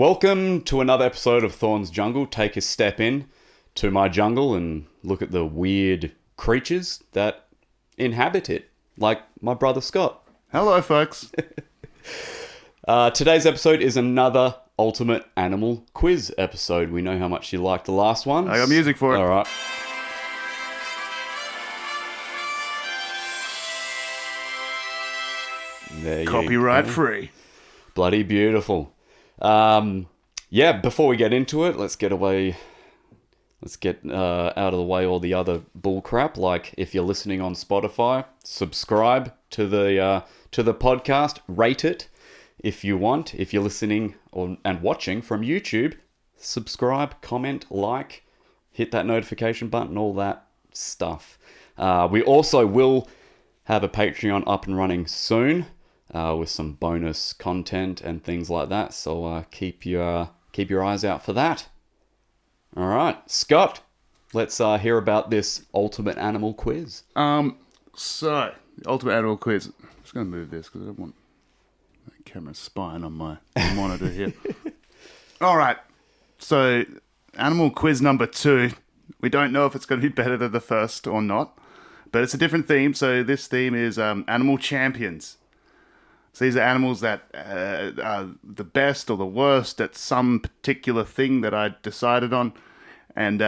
Welcome to another episode of Thorn's Jungle. Take a step in to my jungle and look at the weird creatures that inhabit it, like my brother Scott. Hello, folks. Today's episode is another Ultimate Animal Quiz episode. We know how much you liked the last one. I got music for it. All right. There Copyright you go. free. Bloody beautiful. Before we get into it, let's get out of the way all the other bull crap. Like, if you're listening on Spotify, subscribe to the podcast, rate it if you want. If you're listening and watching from YouTube, subscribe, comment, like, hit that notification button, all that stuff. We also will have a Patreon up and running soon. With some bonus content and things like that. So keep your eyes out for that. All right, Scott, let's hear about this Ultimate Animal Quiz. The Ultimate Animal Quiz. I'm just going to move this because I don't want that camera spying on my monitor here. All right. So, Animal Quiz number 2. We don't know if it's going to be better than the first or not, but it's a different theme. So, this theme is Animal Champions. So these are animals that are the best or the worst at some particular thing that I decided on. And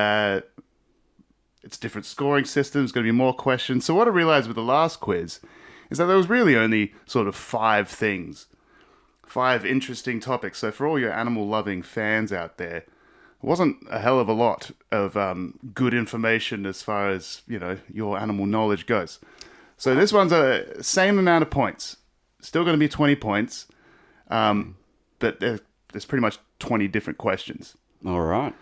it's different scoring systems, going to be more questions. So what I realized with the last quiz is that there was really only sort of 5 things. 5 interesting topics. So for all your animal-loving fans out there, it wasn't a hell of a lot of good information as far as, your animal knowledge goes. So this one's a same amount of points. Still going to be 20 points, but there's pretty much 20 different questions. All right.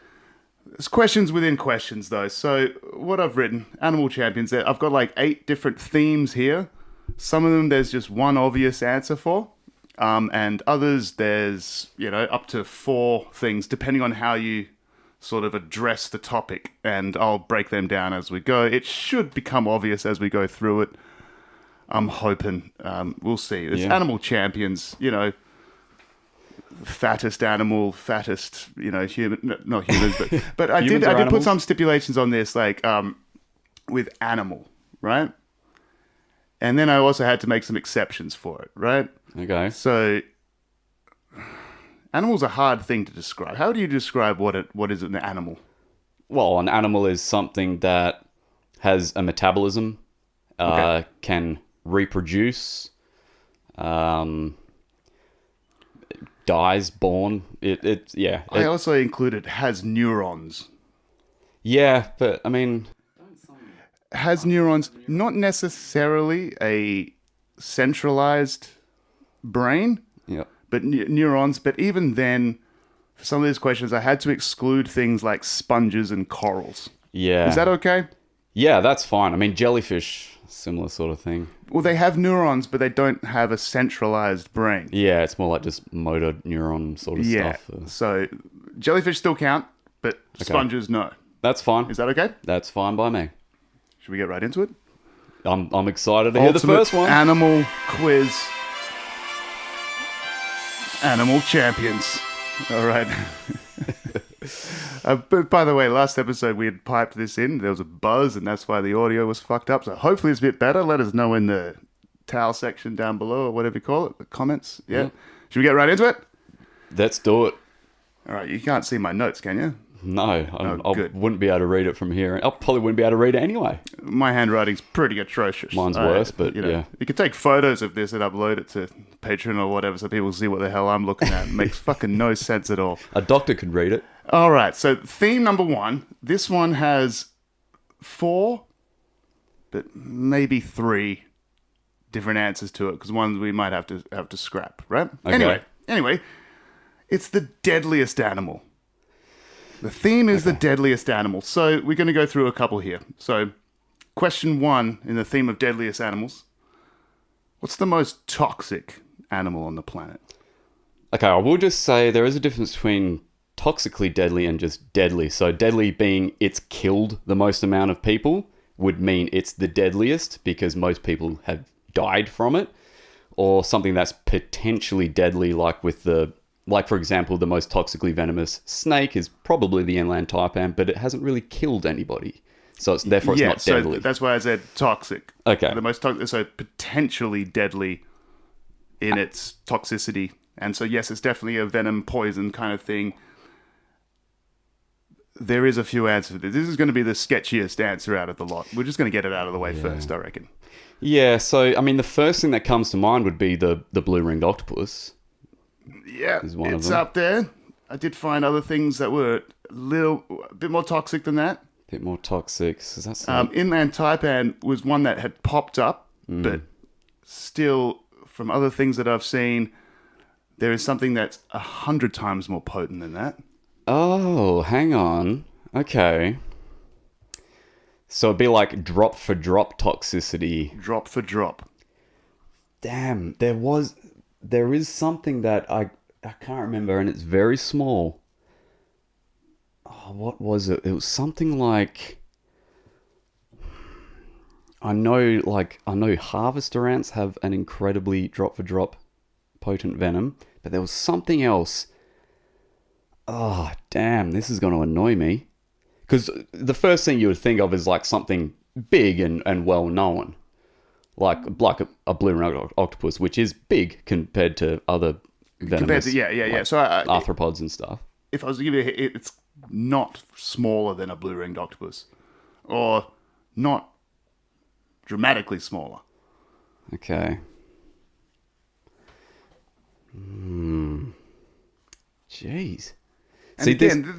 There's questions within questions, though. So what I've written, Animal Champions, I've got like 8 different themes here. Some of them there's just one obvious answer for, and others there's, up to 4 things, depending on how you sort of address the topic, and I'll break them down as we go. It should become obvious as we go through it. I'm hoping. We'll see. It's Animal Champions, fattest animal, fattest, human, not humans, but I did put some stipulations on this, like, with animal, right? And then I also had to make some exceptions for it, right? Okay. So, animal's a hard thing to describe. How do you describe what is an animal? Well, an animal is something that has a metabolism, can reproduce, dies, born. I also included has neurons. Yeah, but I mean, has neurons, not necessarily a centralized brain, but neurons. But even then, for some of these questions, I had to exclude things like sponges and corals. Yeah. Is that okay? Yeah, that's fine. I mean, jellyfish, similar sort of thing. Well, they have neurons, but they don't have a centralized brain. Yeah, it's more like just motor neuron sort of stuff. So jellyfish still count, but sponges, no. That's fine. Is that okay? That's fine by me. Should we get right into it? I'm excited to hear the first one. Animal Quiz. Animal Champions. All right. But by the way, last episode we had piped this in. There was a buzz, and that's why the audio was fucked up. So hopefully it's a bit better. Let us know in the towel section down below, or whatever you call it, the comments. Yeah. Should we get right into it? Let's do it. All right. You can't see my notes, can you? No, I wouldn't be able to read it from here. I probably wouldn't be able to read it anyway. My handwriting's pretty atrocious. Mine's worse, but yeah. You could take photos of this and upload it to Patreon or whatever so people see what the hell I'm looking at. It makes fucking no sense at all. A doctor could read it. All right, so theme number 1. This one has 4, but maybe 3 different answers to it, because ones we might have to scrap, right? Okay. Anyway, it's the deadliest animal. The theme is the deadliest animal. So we're going to go through a couple here. So question 1 in the theme of deadliest animals. What's the most toxic animal on the planet? Okay, I will just say there is a difference between toxically deadly and just deadly. So deadly being it's killed the most amount of people would mean it's the deadliest because most people have died from it. Or something that's potentially deadly, like with the Like, for example, the most toxically venomous snake is probably the inland taipan, but it hasn't really killed anybody. So therefore it's not deadly. So that's why I said toxic. Okay. The most toxic, so potentially deadly in its toxicity. And so, yes, it's definitely a venom poison kind of thing. There is a few answers. This is going to be the sketchiest answer out of the lot. We're just going to get it out of the way first, I reckon. Yeah, so, I mean, the first thing that comes to mind would be the blue-ringed octopus. Yeah, It's up there. I did find other things that were a bit more toxic than that. Bit more toxic. So that's Inland taipan was one that had popped up, but still, from other things that I've seen, there is something that's 100 times more potent than that. Oh, hang on. Okay. So it'd be like drop for drop toxicity. Drop for drop. Damn, there is something that I can't remember, and it's very small. Oh, what was it? It was something like, I know harvester ants have an incredibly drop for drop potent venom, but there was something else. Oh, damn, this is going to annoy me. Because the first thing you would think of is like something big and well known. Like a blue-ringed octopus, which is big compared to other venomous, Yeah. So arthropods and stuff. if I was to give you it's not smaller than a blue-ringed octopus. Or not dramatically smaller. Okay. Jeez. And again,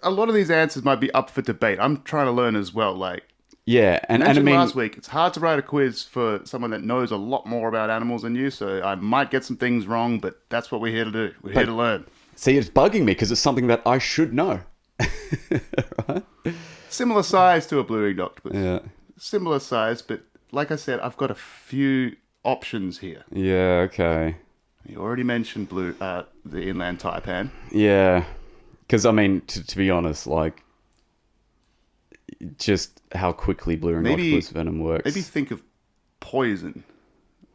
a lot of these answers might be up for debate. I'm trying to learn as well. Like, yeah, and I mentioned mean, last week, it's hard to write a quiz for someone that knows a lot more about animals than you. So I might get some things wrong, but that's what we're here to do. We're here to learn. see, it's bugging me because it's something that I should know. Right? Similar size to a blue-ringed octopus. Yeah. Similar size, but like I said, I've got a few options here. Yeah. Okay. You already mentioned the inland taipan. Yeah. Because I mean, to be honest, like, just how quickly blue-ringed octopus venom works. Maybe think of poison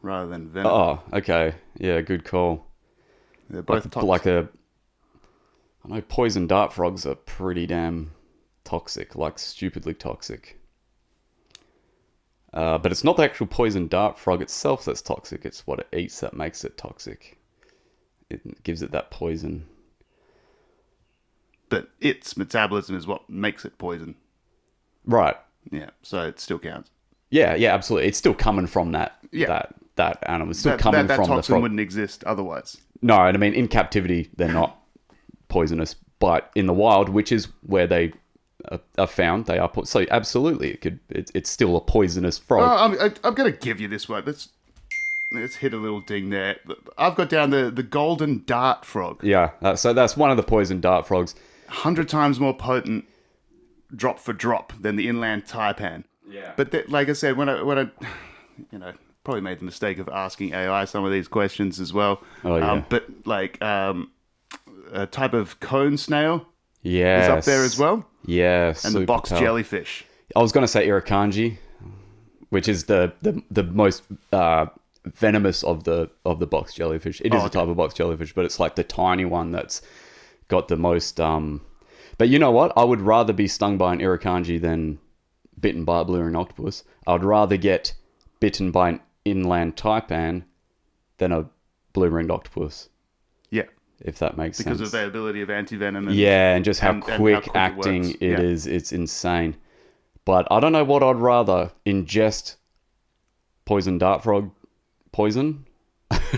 rather than venom. Oh, okay. Yeah, good call. They're both toxic. I know poison dart frogs are pretty damn toxic, like stupidly toxic. But it's not the actual poison dart frog itself that's toxic. It's what it eats that makes it toxic. It gives it that poison. But its metabolism is what makes it poison. Right. Yeah, so it still counts. Yeah, absolutely. It's still coming from that animal. It's still coming that from the toxin frog. wouldn't exist otherwise. No, and I mean, in captivity, they're not poisonous. But in the wild, which is where they are found, they are so absolutely, it's still a poisonous frog. Oh, I'm going to give you this one. Let's hit a little ding there. I've got down the golden dart frog. Yeah, so that's one of the poison dart frogs. 100 times more potent drop for drop than the inland taipan. Yeah. But like I said, when I probably made the mistake of asking AI some of these questions as well. Oh, yeah. But like a type of cone snail Yes. is up there as well. Yeah, And the box jellyfish. I was going to say irukandji, which is the most venomous of the box jellyfish. It is a type of box jellyfish, but it's like the tiny one that's got the most. But you know what? I would rather be stung by an irukandji than bitten by a blue-ringed octopus. I would rather get bitten by an inland taipan than a blue-ringed octopus. Yeah. If that makes sense. Because of availability of antivenom. And just how quick acting it is. It's insane. But I don't know what I'd rather. Ingest poison dart frog poison?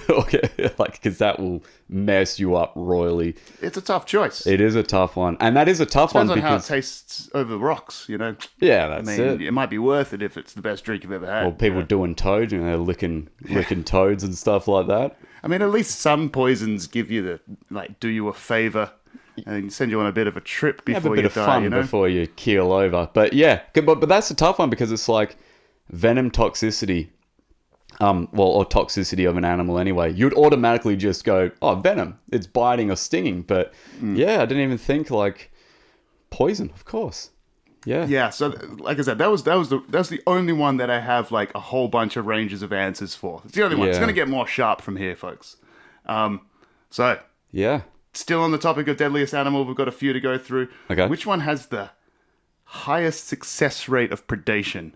Okay, because that will mess you up royally. It's a tough choice. It is a tough one. And that is a tough one Depends on because... how it tastes over rocks, Yeah, that's it. It might be worth it if it's the best drink you've ever had. Or people doing toads, they're licking toads and stuff like that. I mean, at least some poisons give you do you a favor and send you on a bit of a trip before you die. Have a bit of fun before you keel over. But yeah, but that's a tough one because it's like venom toxicity. Or toxicity of an animal anyway. You'd automatically just go, oh, venom. It's biting or stinging. But yeah, I didn't even think like poison, of course. Yeah. Yeah. So, like I said, that was the only one that I have like a whole bunch of ranges of answers for. It's the only one. It's going to get more sharp from here, folks. So Yeah. Still on the topic of deadliest animal, we've got a few to go through. Okay. Which one has the highest success rate of predation?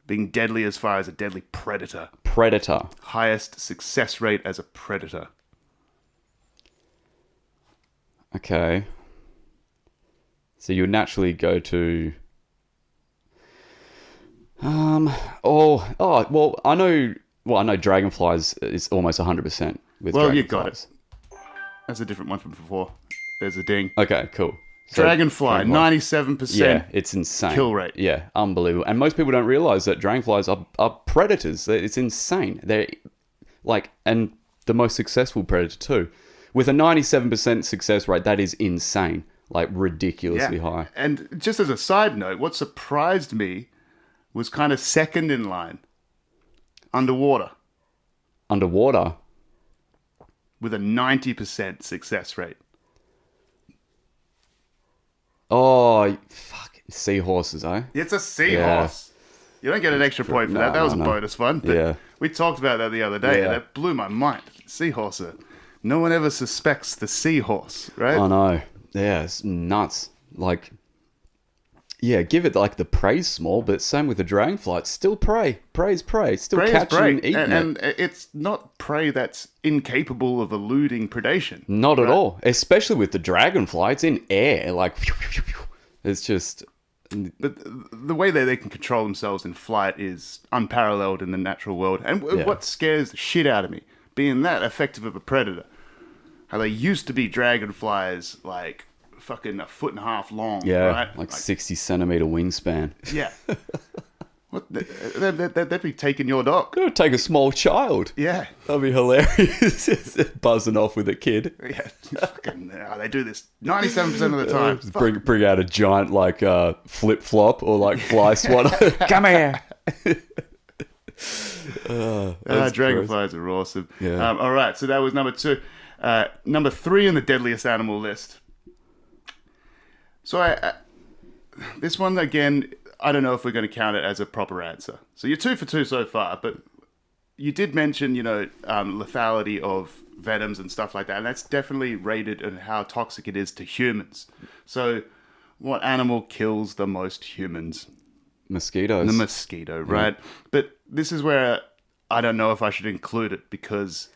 Being deadly as far as a deadly predator. Predator. Highest success rate as a predator. Okay. So you would naturally go to... well, I know dragonflies is almost 100% with Well, dragonflies. you got it. That's a different one from before. There's a ding. Okay, cool. So, Dragonfly, 97%. Yeah, it's insane. kill rate. Yeah, unbelievable. And most people don't realize that dragonflies are predators. It's insane. They're like, and the most successful predator too. With a 97% success rate, that is insane. Like, ridiculously high. And just as a side note, what surprised me was kind of second in line. Underwater. Underwater. With a 90% success rate. Oh, fuck. Seahorses, eh? It's a seahorse. You don't get an extra point for that. That was a bonus one. But we talked about that the other day, and it blew my mind. Seahorse. No one ever suspects the seahorse, right? I know. Yeah, it's nuts. Like, yeah, give it like the prey's small, but same with the dragonfly. It's still prey. Prey's prey. It's still catching and eating it. And it's not prey that's incapable of eluding predation. Not at all. Especially with the dragonfly. It's in air. Like, it's just... But the way that they can control themselves in flight is unparalleled in the natural world. And what scares the shit out of me, being that effective of a predator, how they used to be dragonflies, like fucking 1.5 feet long, right? Like 60-centimeter wingspan. Yeah. What? They'd be taking your dog. Gotta take a small child. Yeah. That'd be hilarious. Buzzing off with a kid. Yeah. Fucking, they do this 97% of the time. Bring out a giant, like, flip-flop or, like, fly swatter. Come here. Dragonflies are awesome. Yeah. All right, so that was number 2. Number 3 in the deadliest animal list. So this one, again, I don't know if we're going to count it as a proper answer. So you're 2 for 2 so far, but you did mention, lethality of venoms and stuff like that, and that's definitely rated on how toxic it is to humans. So what animal kills the most humans? Mosquitoes. The mosquito, right? Yeah. But this is where I don't know if I should include it, because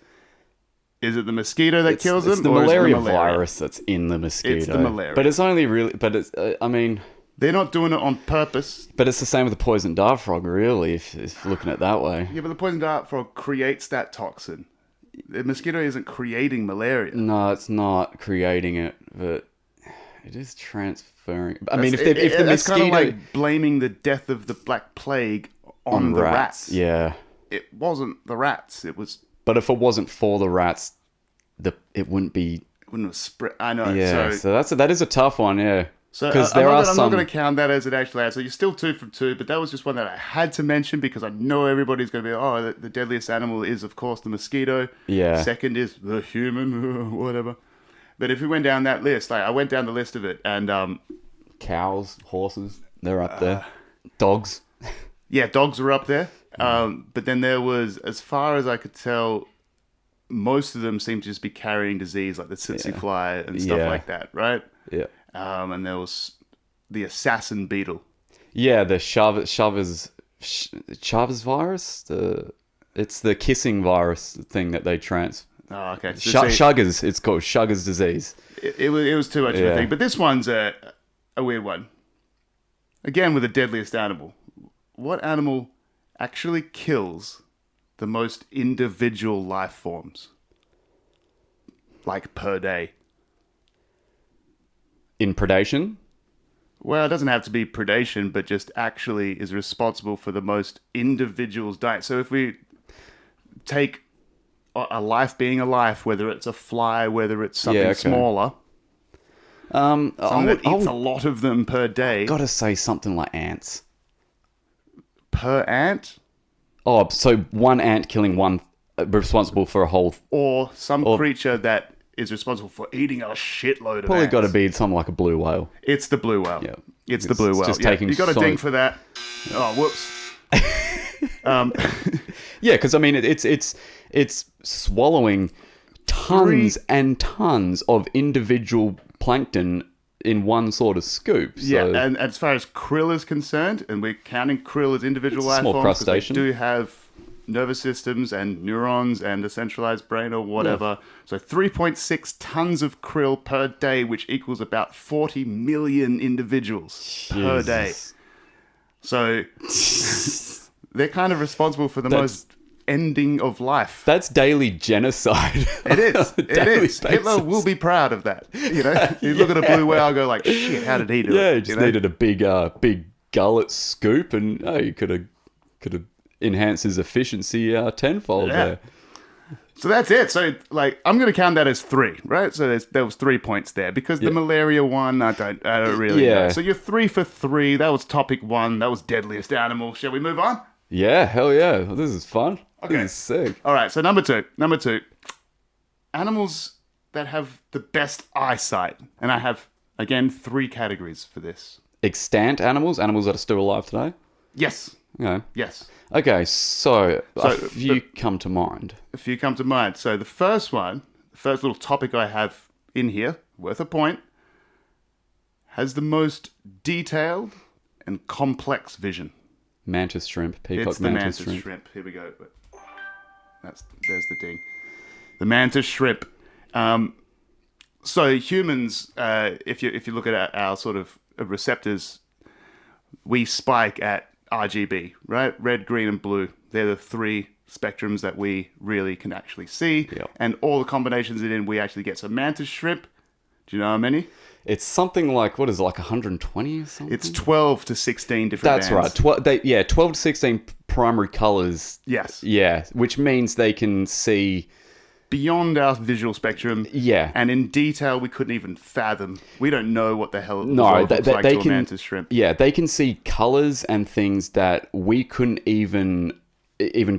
is it the mosquito that kills them? It's the malaria virus that's in the mosquito. It's the malaria. But it's only really... But it's... they're not doing it on purpose. But it's the same with the poison dart frog, really, if looking at it that way. Yeah, but the poison dart frog creates that toxin. The mosquito isn't creating malaria. No, it's not creating it, but it is transferring. I mean, if the mosquito... It's kind of like blaming the death of the Black Plague on the rats. Yeah. It wasn't the rats. It was... But if it wasn't for the rats, it wouldn't be... It wouldn't have spread. I know. Yeah, so that is a tough one, yeah. So I'm not going to count that as an actual answer. You're still 2 from 2, but that was just one that I had to mention because I know everybody's going to be, the deadliest animal is, of course, the mosquito. Yeah. Second is the human, whatever. But if we went down that list, like I went down the list of it, and cows, horses, they're up there. Dogs. Yeah, dogs were up there. But then there was, as far as I could tell, most of them seemed to just be carrying disease, like the tsetse fly and stuff like that, right? Yeah. And there was the assassin beetle. Yeah, the Chavez virus. It's the kissing virus thing that they Oh, okay. Sugar's. It's called Sugar's disease. It was too much of a thing. But this one's a weird one. Again, with the deadliest animal. What animal actually kills the most individual life forms? Like per day. In predation? Well, it doesn't have to be predation, but just actually is responsible for the most individuals dying. So if we take a life being a life, whether it's a fly, whether it's something smaller, something that eats a lot of them per day. Gotta say something like ants. Per ant? Oh, so one ant killing one, responsible for a whole... Or some creature that is responsible for eating a shitload of probably ants. Got to be something like a blue whale. It's the blue whale. Yeah. It's the blue whale. Just taking you got a ding for that. Oh, whoops. Yeah, because I mean, it's swallowing tons and tons of individual plankton in one sort of scoop. So Yeah, and as far as krill is concerned, and we're counting krill as individual It's a life small forms because they crustacean. do have nervous systems and neurons and a centralized brain or whatever. So 3.6 tons of krill per day, which equals about 40 million individuals per day. Jesus. So they're kind of responsible for the most ending of life. That's daily genocide. It is. It Daily is. Hitler basis. will be proud of that. You know, you look at a blue whale, go like, shit, how did he do it? Yeah, he just You know? needed a big gullet scoop, and you could have enhanced his efficiency tenfold Yeah. there. So that's it. So like, I'm going to count that as 3, right? So there was 3 points there because the malaria one, I don't really know. Yeah. So you're 3 for 3. That was topic 1. That was deadliest animal. Shall we move on? Yeah, hell yeah. This is fun. Okay. This is sick. All right. So number two, animals that have the best eyesight, and I have again 3 categories for this. Extant animals that are still alive today. Yes. Okay. Yes. Okay, so a So, few come to mind. A few come to mind. So the first little topic I have in here, worth a point, has the most detailed and complex vision. Mantis shrimp, peacock It's the mantis, mantis shrimp. shrimp. Here we go. There's the ding. The mantis shrimp. So humans, if you look at our sort of receptors, we spike at RGB, right? Red, green, and blue. They're the 3 spectrums that we really can actually see. Yep. And all the combinations in we actually get. So mantis shrimp, do you know how many? It's something like, what is it, like 120 or something? It's 12 to 16 different That's bands. right. 12 to 16 primary colors. Yes. Yeah, which means they can see. Beyond our visual spectrum. Yeah. And in detail, we couldn't even fathom. We don't know what the hell No, looks like they to a can. mantis shrimp. Yeah, they can see colors and things that we couldn't even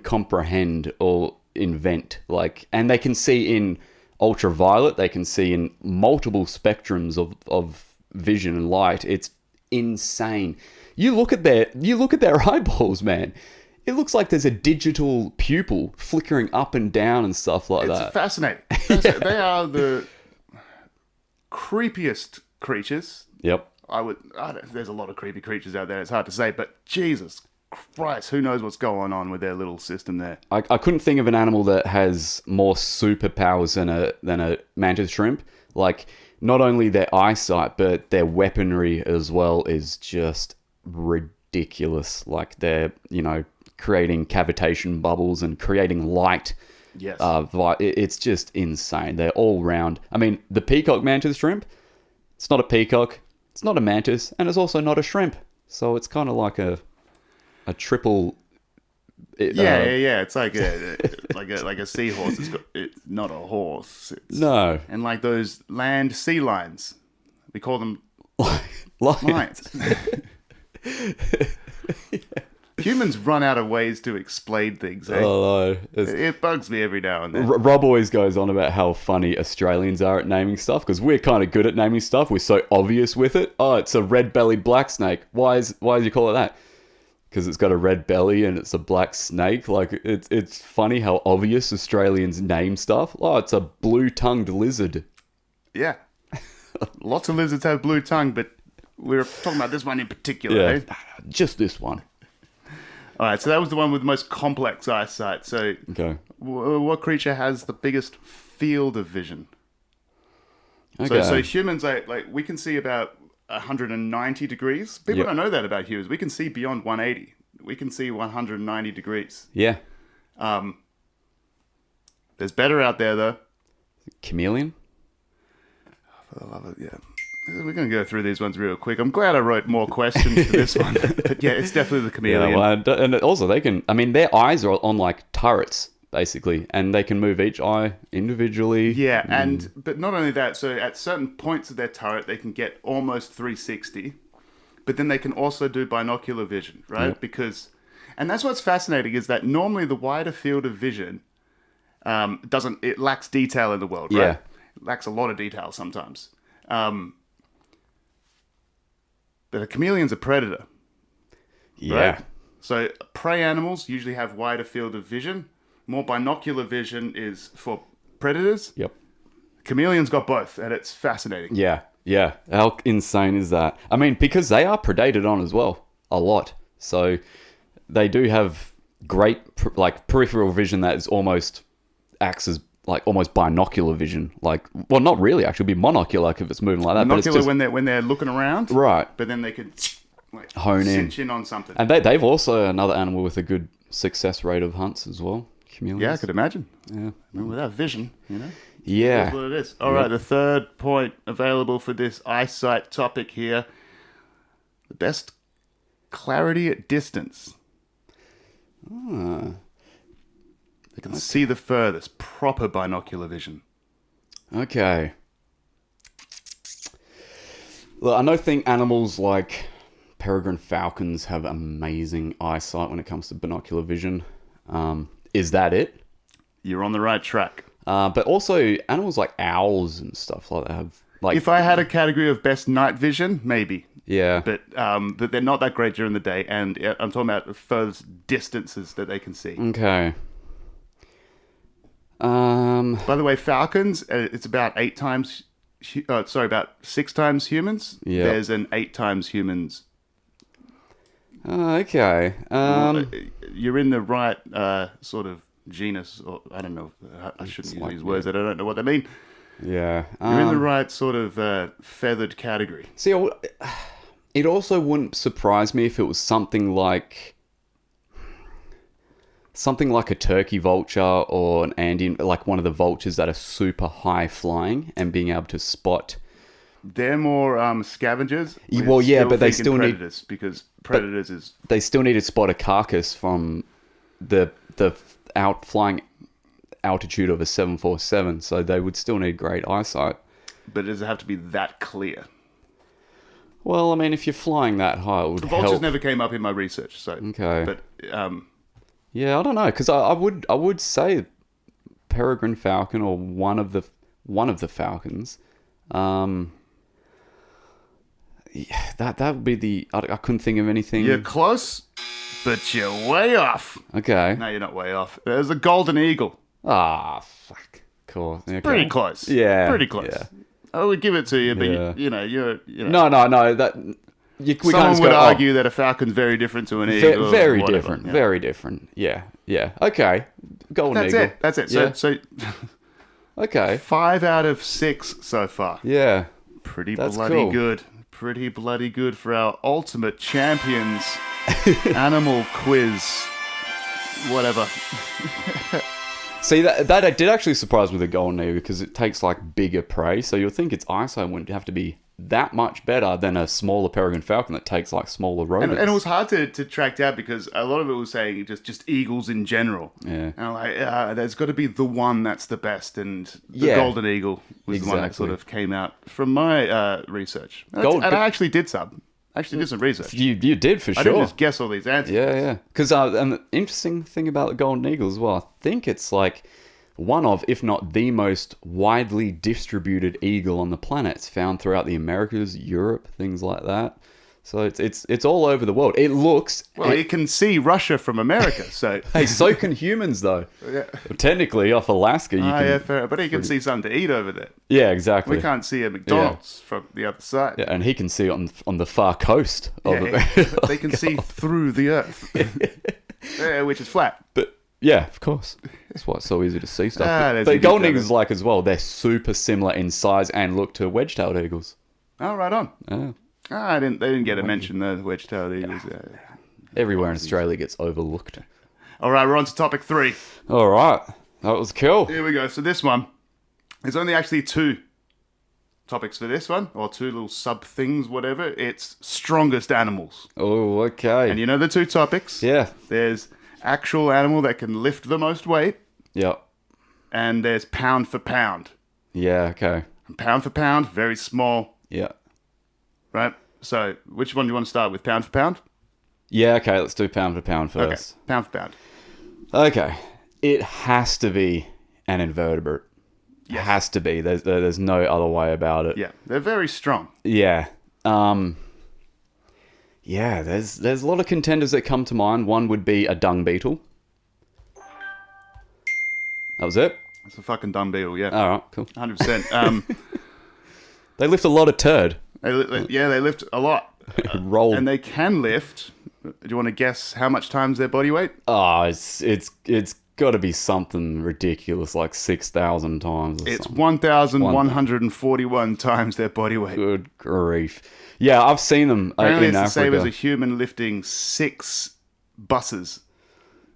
comprehend or invent. Like, and they can see in ultraviolet. They can see in multiple spectrums of vision and light. It's insane. You look at their eyeballs, man. It looks like there's a digital pupil flickering up and down and stuff like It's that. fascinating. They are the creepiest creatures. Yep. There's a lot of creepy creatures out there. It's hard to say, but Jesus Christ, who knows what's going on with their little system there? I couldn't think of an animal that has more superpowers than a mantis shrimp. Like, not only their eyesight, but their weaponry as well is just ridiculous. Like, they're, creating cavitation bubbles and creating light. Yes. It's just insane. They're all round. I mean, the peacock mantis shrimp, it's not a peacock, it's not a mantis, and it's also not a shrimp. So it's kind of like a triple. Yeah. It's like a seahorse. It's not a horse. No. And like those land sea lions, we call them Lions. Humans run out of ways to explain things. Eh? Oh, no. It bugs me every now and then. Rob always goes on about how funny Australians are at naming stuff, because we're kind of good at naming stuff. We're so obvious with it. Oh, it's a red-bellied black snake. Why do you call it that? Because it's got a red belly and it's a black snake. Like, it's funny how obvious Australians name stuff. Oh, it's a blue-tongued lizard. Yeah. Lots of lizards have blue tongue, but we're talking about this one in particular. Yeah, Eh? just this one. All right, so that was the one with the most complex eyesight. So Okay. what creature has the biggest field of vision? Okay. So humans, like we can see about 190 degrees. People Yep. don't know that about humans. We can see beyond 180. We can see 190 degrees. Yeah. There's better out there, though. Chameleon? For the love of yeah. We're going to go through these ones real quick. I'm glad I wrote more questions for this one. But yeah, it's definitely the chameleon. Yeah, well, and also they can, I mean, their eyes are on like turrets, basically, and they can move each eye individually. Yeah, but not only that, so at certain points of their turret, they can get almost 360, but then they can also do binocular vision, right? Yep. And that's what's fascinating, is that normally the wider field of vision it lacks detail in the world, right? Yeah. It lacks a lot of detail sometimes. But a chameleon's a predator. Yeah. Right? So prey animals usually have wider field of vision. More binocular vision is for predators. Yep. Chameleon's got both, and it's fascinating. Yeah. Yeah. How insane is that? I mean, because they are predated on as well. A lot. So they do have great, peripheral vision that is acts as almost binocular vision. Well, not really, actually. It'd be monocular if it's moving like that. Monocular but it's just, when they're looking around. Right. But then they can hone cinch in on something. And they've also another animal with a good success rate of hunts as well. Chameleons. Yeah, I could imagine. Yeah. I mean, without vision, Yeah. That's what it is. All right, the third point available for this eyesight topic here. The best clarity at distance. They can see the furthest. Proper binocular vision. Okay. Look, I think animals like peregrine falcons have amazing eyesight when it comes to binocular vision. Is that it? You're on the right track. But also animals like owls and stuff like that have If I had a category of best night vision, maybe. Yeah. But they're not that great during the day, and I'm talking about the furthest distances that they can see. Okay. By the way, falcons, it's about about 6 times humans. Yeah. There's an 8 times humans. Okay. You're in the right sort of genus, or I don't know. I shouldn't use these words. I don't know what they mean. Yeah. You're in the right sort of feathered category. See, it also wouldn't surprise me if it was something like a turkey vulture or an Andean, like one of the vultures that are super high flying and being able to spot. They're more scavengers. Well, yeah, but they still need predators because predators is. They still need to spot a carcass from the outflying altitude of a 747, so they would still need great eyesight. But does it have to be that clear? Well, I mean, if you're flying that high, it would Vultures help. never came up in my research, so Okay. But yeah, I don't know, because I would say peregrine falcon or one of the falcons. Yeah, that would be the. I couldn't think of anything. you're close, but you're way off. Okay. No, you're not way off. There's a golden eagle. Ah, fuck. Cool. Okay. Pretty close. Yeah. Pretty close. Yeah. I would give it to you, but Yeah. you're. No. That we can't Someone just would go, argue that a falcon's very different to an eagle. very or whatever. different. Yeah. Very different. Yeah. Okay. Golden eagle. That's it. Yeah. So Okay. 5 out of 6 so far. Yeah. Pretty That's bloody cool. good. Pretty bloody good for our ultimate champions animal quiz. Whatever. See, that did actually surprise me with the golden eagle because it takes like bigger prey, so you'll think its eyesight wouldn't have to be that much better than a smaller peregrine falcon that takes like smaller rodents. And it was hard to track down because a lot of it was saying just eagles in general. Yeah. And I'm like, there's got to be the one that's the best. And the Yeah. golden eagle was the one that Exactly. sort of came out from my research. And Gold- I actually did some. I actually did some research. You did for I sure. didn't just guess all these answers. Yeah. Because and the interesting thing about the golden eagle as well, I think it's like one of, if not the most widely distributed eagle on the planet. It's found throughout the Americas, Europe, things like that. So it's all over the world. It looks. Well, you can see Russia from America, so... Hey, so can humans though. Yeah. Technically, off Alaska, you can. Yeah, fair. But you can see something to eat over there. Yeah, exactly. We can't see a McDonald's from the other side. Yeah, and he can see it on the far coast of Yeah, it. they can see through the earth, which is flat. But yeah, of course. That's why it's so easy to see stuff. There's But a golden good eagles, like as well, they're super similar in size and look to wedge-tailed eagles. Oh, right on. Yeah. They didn't get a mention, the wedge-tailed eagles. Everywhere in Australia gets overlooked. All right, we're on to topic 3. All right, that was cool. Here we go. So this one, there's only actually 2 topics for this one, or 2 little sub-things, whatever. It's strongest animals. Oh, okay. And you know the 2 topics? Yeah. There's actual animal that can lift the most weight, Yep. and there's pound for pound. Yeah. Okay. And pound for pound, very small, Yeah. right? So which one do you want to start with, pound for pound? Yeah. Okay. Let's do pound for pound Okay, first. pound for pound. Okay. It has to be an invertebrate. It has to be. There's no other way about it. Yeah, they're very strong. Yeah. Yeah, there's a lot of contenders that come to mind. One would be a dung beetle. That was it? It's a fucking dung beetle, yeah. All right, cool. 100%. They lift a lot of turd. They lift a lot. Roll. And they can lift. Do you want to guess how much times their body weight? Oh, it's got to be something ridiculous, like 6,000 times. Or It's something. 1,141 times their body weight. Good grief. Yeah, I've seen them Apparently in it's the same Africa. as a human lifting 6 buses.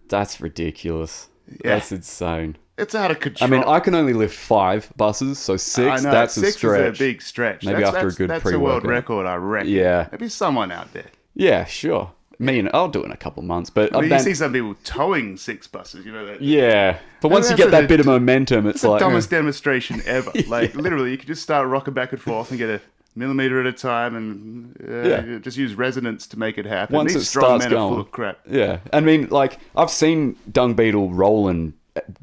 That's ridiculous. Yeah. That's insane. It's out of I control. mean, I can only lift 5 buses, so 6, I know, that's 6 a stretch. is a big stretch. Maybe after a good That's a world pre-workout. record, I reckon. Yeah. Maybe someone out there. Yeah, sure. I'll do it in a couple of months. But I mean, you see some people towing 6 buses, you know that. yeah. But once you that's get that the- bit of momentum, it's It's the like... dumbest demonstration ever. Like, literally, you could just start rocking back and forth and get a millimeter at a time and just use resonance to make it happen. Once These it strong starts men are going. full of crap. Yeah. I mean, like, I've seen dung beetle rolling,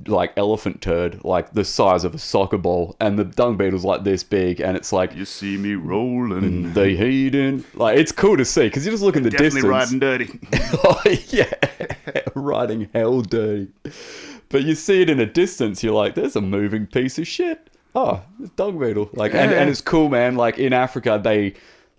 like, elephant turd, like, the size of a soccer ball, and the dung beetle's, like, this big, and it's like... You see me rolling. The heat like, it's cool to see, because you just look in the Definitely distance... riding dirty. Oh, yeah, riding hell dirty. But you see it in a distance, you're like, there's a moving piece of shit. Oh, it's dung beetle. Like, and it's cool, man. Like, in Africa,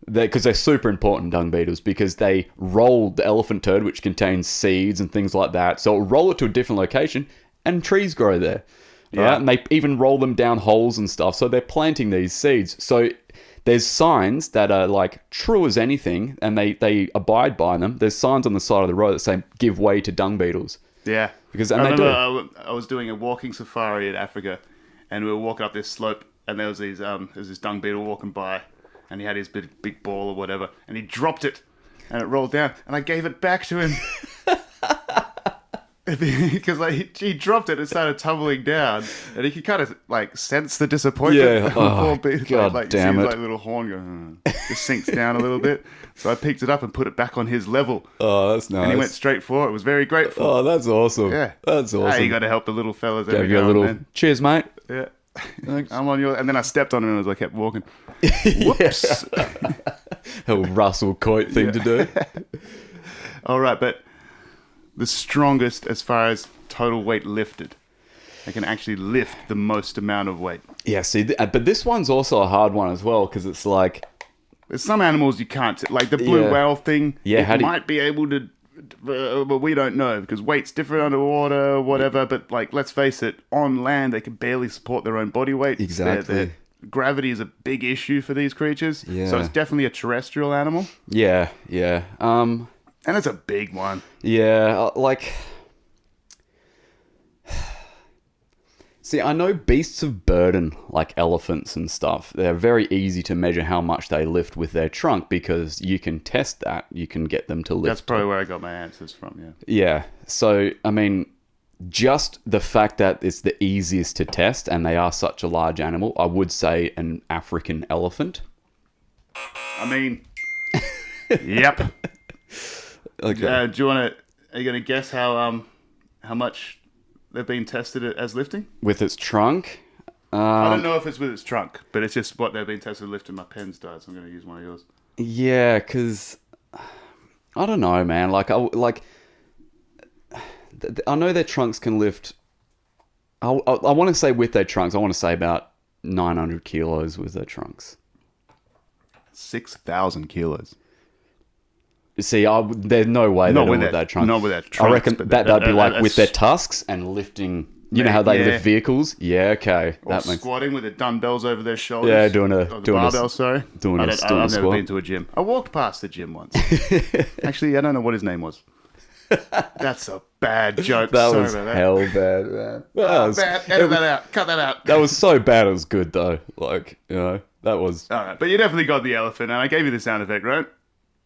because they're super important, dung beetles, because they roll the elephant turd, which contains seeds and things like that. So it'll roll it to a different location, and trees grow there. Yeah. Right? And they even roll them down holes and stuff. So they're planting these seeds. So there's signs that are like true as anything, and they abide by them. There's signs on the side of the road that say "Give way to dung beetles." Yeah. Because I and they do. remember I was doing a walking safari in Africa, and we were walking up this slope, and there was this dung beetle walking by, and he had his big ball or whatever, and he dropped it, and it rolled down, and I gave it back to him. Because he dropped it and started tumbling down, and he could kind of like sense the disappointment. Yeah. Oh, Poor beetle, God like, damn you see it. his, like little horn go, just sinks down a little bit. So I picked it up and put it back on his level, Oh, that's nice. and he went straight for it. Was very grateful. Oh, that's awesome. Yeah, That's awesome. You got to help the little fellas every Gave you a now little and then. cheers, mate. Yeah. Thanks. I'm on your, and then I stepped on him as I kept walking. Whoops. A Russell Coit thing to do. All right, but the strongest as far as total weight lifted. They can actually lift the most amount of weight. Yeah, see, but this one's also a hard one as well, because it's like... There's some animals you can't, like the blue Yeah. whale thing. Yeah, how it do you- might be able to, but we don't know because weight's different underwater, whatever. But like, let's face it, on land they can barely support their own body weight. Exactly. Gravity is a big issue for these creatures. Yeah. So it's definitely a terrestrial animal, Yeah. and it's a big one. Yeah, like... See, I know beasts of burden, like elephants and stuff, they're very easy to measure how much they lift with their trunk because you can test that. You can get them to lift. That's probably where I got my answers from. Yeah. Yeah. So, I mean, just the fact that it's the easiest to test and they are such a large animal, I would say an African elephant. I mean, yep. Okay. Do you want to? Are you going to guess how much they've been tested as lifting? With its trunk? I don't know if it's with its trunk, but it's just what they've been tested lifting. My pen's died, so I'm going to use one of yours. Yeah, because... I don't know, man. I know their trunks can lift... I want to say with their trunks, I want to say about 900 kilos with their trunks. 6,000 kilos. You see, there's no way they're doing with that trunk. Not with their trunks. I reckon but that'd be like that's- with their tusks and lifting... You know how they Yeah. lift vehicles? Yeah, okay. or squatting with the dumbbells over their shoulders. Yeah, doing a- Or the doing a- barbell, sorry. doing a I've never squat. been to a gym. I walked past the gym once. Actually, I don't know what his name was. That's a bad joke. That Sorry was about that. hell bad, man. That was, Bad. Edit that out. Cut that out. that was so bad it was good, though. Like, you know, that was... All right, but you definitely got the elephant, and I gave you the sound effect, right?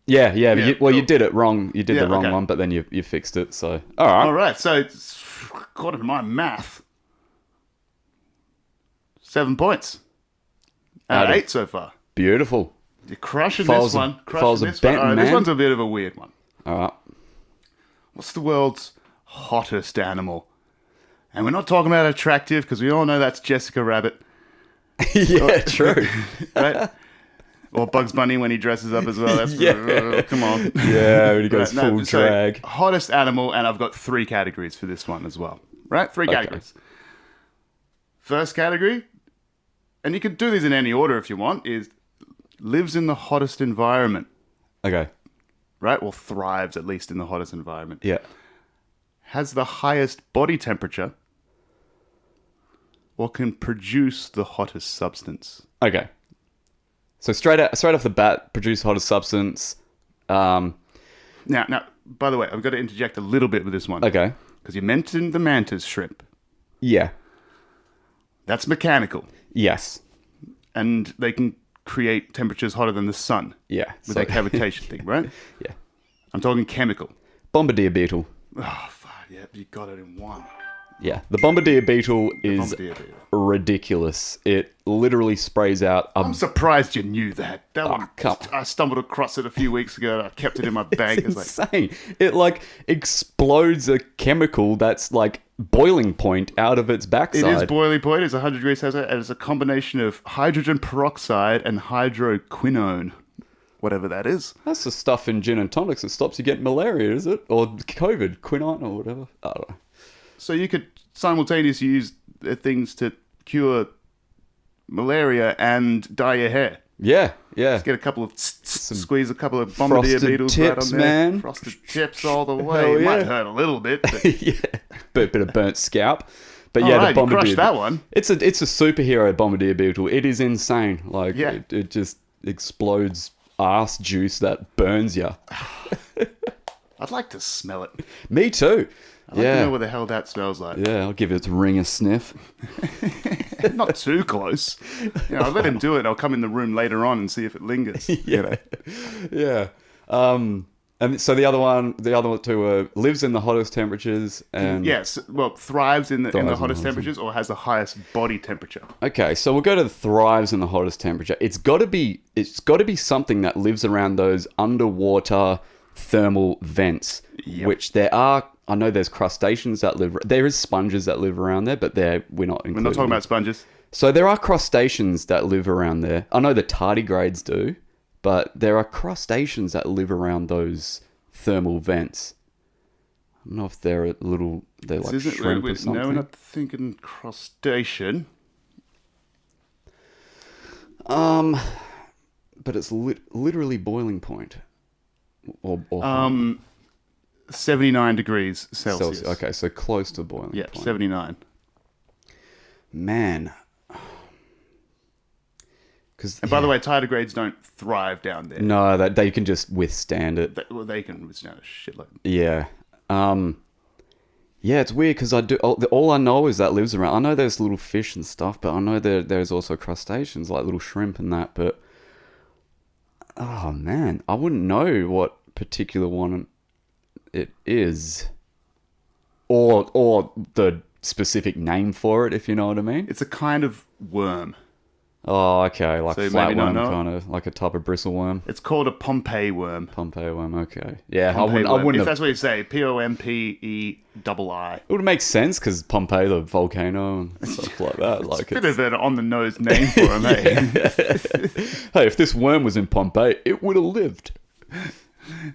Yeah. But you cool. did it wrong. You did Yeah, the wrong okay. one, but then you fixed it, so... All right. All right, so according to my math, 7 points out of Out of- 8 so far. Beautiful. You're crushing Falls this a- one. falls Crushing a this one. bent All right, this man. one's a bit of a weird one. All right. What's the world's hottest animal? And we're not talking about attractive because we all know that's Jessica Rabbit, Yeah, true. right? Or Bugs Bunny when he dresses up as well. That's Yeah. come on. Yeah, when he goes Right, no, full so, First category, and you could do these in any order if you want, is lives in the hottest environment, Okay. right? Or thrives at least in the hottest environment. Yeah. Has the highest body temperature, or can produce the hottest substance. Okay. So straight off the bat, produce hottest substance. Now, by the way, I've got to interject a little bit with this one. Okay. Because you mentioned the mantis shrimp. Yeah. That's mechanical. Yes. And they can create temperatures hotter than the sun. Yeah. With their cavitation thing, right? Yeah. I'm talking chemical. Bombardier beetle. Oh, fuck. Yeah, you got it in one. Yeah. The bombardier beetle is Bombardier beetle. ridiculous. It literally sprays out I'm surprised you knew that. That one, come on. I stumbled across it a few weeks ago and I kept it in my bag. It's It's like, insane. It like explodes a chemical that's like boiling point out of its backside. it is boiling point. It's 100 degrees Celsius and it's a combination of hydrogen peroxide and hydroquinone. Whatever that is. That's the stuff in gin and tonics that stops you getting malaria, is it? Or COVID, quinine or whatever. I don't know. So you could simultaneously use things to cure malaria and dye your hair. Yeah, yeah. Get a couple of squeeze a couple of bombardier frosted beetles right tips, on there. man. Frosted tips all the way. Hell It might yeah. hurt a little bit. But Yeah, bit of burnt scalp. But all yeah, right, the you bombardier. crushed that one. It's a superhero bombardier beetle. It is insane. Like Yeah. it just explodes ass juice that burns you. I'd like to smell it. Me too. I'd like yeah. to know what the hell that smells like. Yeah, I'll give it a ring a sniff. Not too close. I'll let him do it. I'll come in the room later on and see if it lingers. Yeah. Yeah. And so the other two are lives in the hottest temperatures and Yes. Well, thrives in the hottest temperatures or has the highest body temperature. Okay, so we'll go to the thrives in the hottest temperature. It's got to be something that lives around those underwater thermal vents, Yep. which there are. I know there's crustaceans that live. There is sponges that live around there, but we're not including. We're not talking about sponges. So there are crustaceans that live around there. I know the tardigrades do, but there are crustaceans that live around those thermal vents. I don't know if they're like Isn't shrimp or no, something. we're not thinking crustacean. But it's literally boiling point. Or 79 degrees Celsius. Okay, so close to boiling Yeah, point. 79. Man. And by the way, tardigrades don't thrive down there. No, that they can just withstand it. They can withstand a shitload. Yeah. Yeah, it's weird because all I know is that lives around. I know there's little fish and stuff, but I know there's also crustaceans like little shrimp and that. But oh man, I wouldn't know what particular one it is, or the specific name for it, if you know what I mean. It's a kind of worm. Oh, okay, like So maybe not flatworm, know. kind of like a type of bristleworm. It's called a Pompeii worm. Pompeii worm, okay. Yeah, Pompeii I worm. wouldn't If have. that's what you say, Pompei. It would make sense because Pompeii, the volcano and stuff like that. It's Like a bit of an on-the-nose name for him, eh? hey, if this worm was in Pompeii, it would have lived.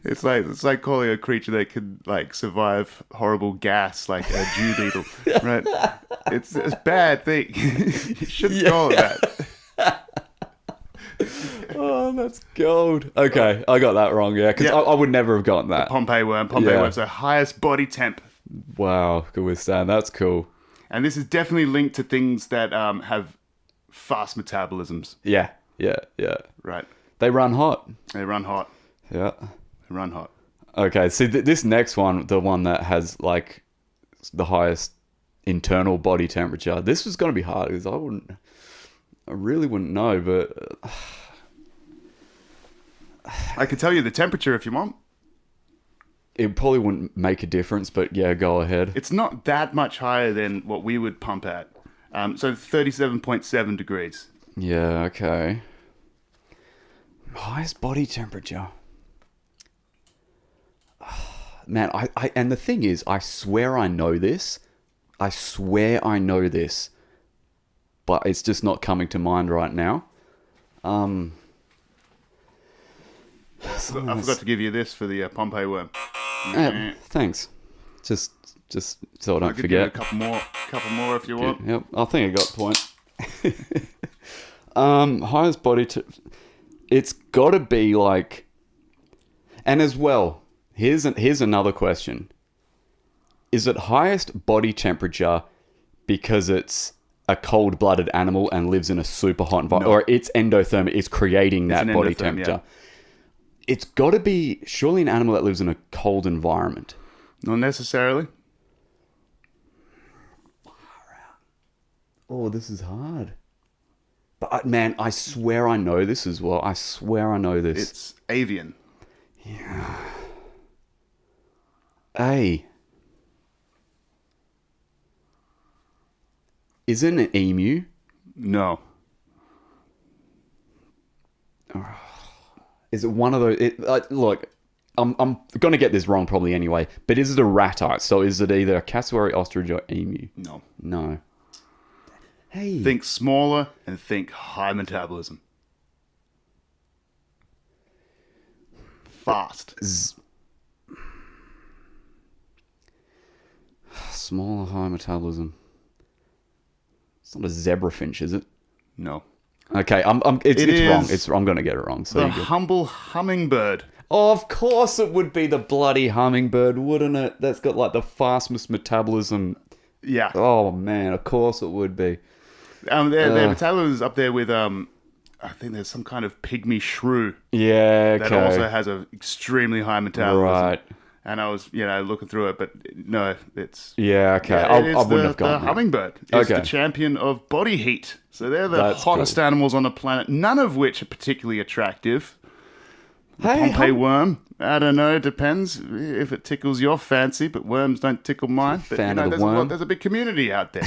It's like calling a creature that could like survive horrible gas, like a Jew beetle, right? It's a bad thing. You shouldn't call it that. Oh, that's gold. Okay, I got that wrong. Yeah, because Yeah. I would never have gotten that. Pompeii worm. Yeah. Worm's the highest body temp. Wow, could withstand. That's cool. And this is definitely linked to things that have fast metabolisms. Yeah. Right. They run hot. They run hot. Yeah. They run hot. Okay, see this next one, the one that has like the highest internal body temperature. This was going to be hard because I really wouldn't know, but I can tell you the temperature if you want. it probably wouldn't make a difference. But yeah, go ahead. It's not that much higher than what we would pump at. So 37.7 degrees. Yeah, okay. Highest body temperature. Man, I and the thing is, I swear I know this. But it's just not coming to mind right now. I forgot to give you this for the Pompeii worm. Thanks. Just just so I I don't could forget. give you a couple more if you want. Yep, I think I got the point. Highest body it's got to be like, and as well, here's another question: is it highest body temperature because it's a cold-blooded animal and lives in a super hot environment, or its endotherm is creating that body temperature? Yeah. It's got to be surely an animal that lives in a cold environment. Not necessarily. Oh, this is hard. But man, I swear I know this as well. I swear I know this. It's avian. A. Is it an emu? No. Is it one of those? Look, I'm going to get this wrong probably anyway, but is it a ratite? So is it either a cassowary, ostrich, or emu? No. No. Hey. Think smaller and think high metabolism. Fast. Smaller, high metabolism. It's not a zebrafinch, is it? No. Okay, it's wrong. I'm going to get it wrong. So The humble hummingbird. Oh, of course it would be the bloody hummingbird, wouldn't it? That's got like the fastest metabolism. Yeah. Oh man, of course it would be. Their metabolism is up there with I think there's some kind of pygmy shrew Yeah, that okay. also has an extremely high metabolism. Right. And I was, looking through it, but no, it's... Yeah, okay. Yeah, I it is wouldn't have the gotten that. hummingbird. It's Okay. the champion of body heat. So they're the That's hottest cool. animals on the planet, none of which are particularly attractive. Hey, Pompeii worm, I don't know, depends if it tickles your fancy, but worms don't tickle mine. But, Fan of the there's worm. there's a big community out there.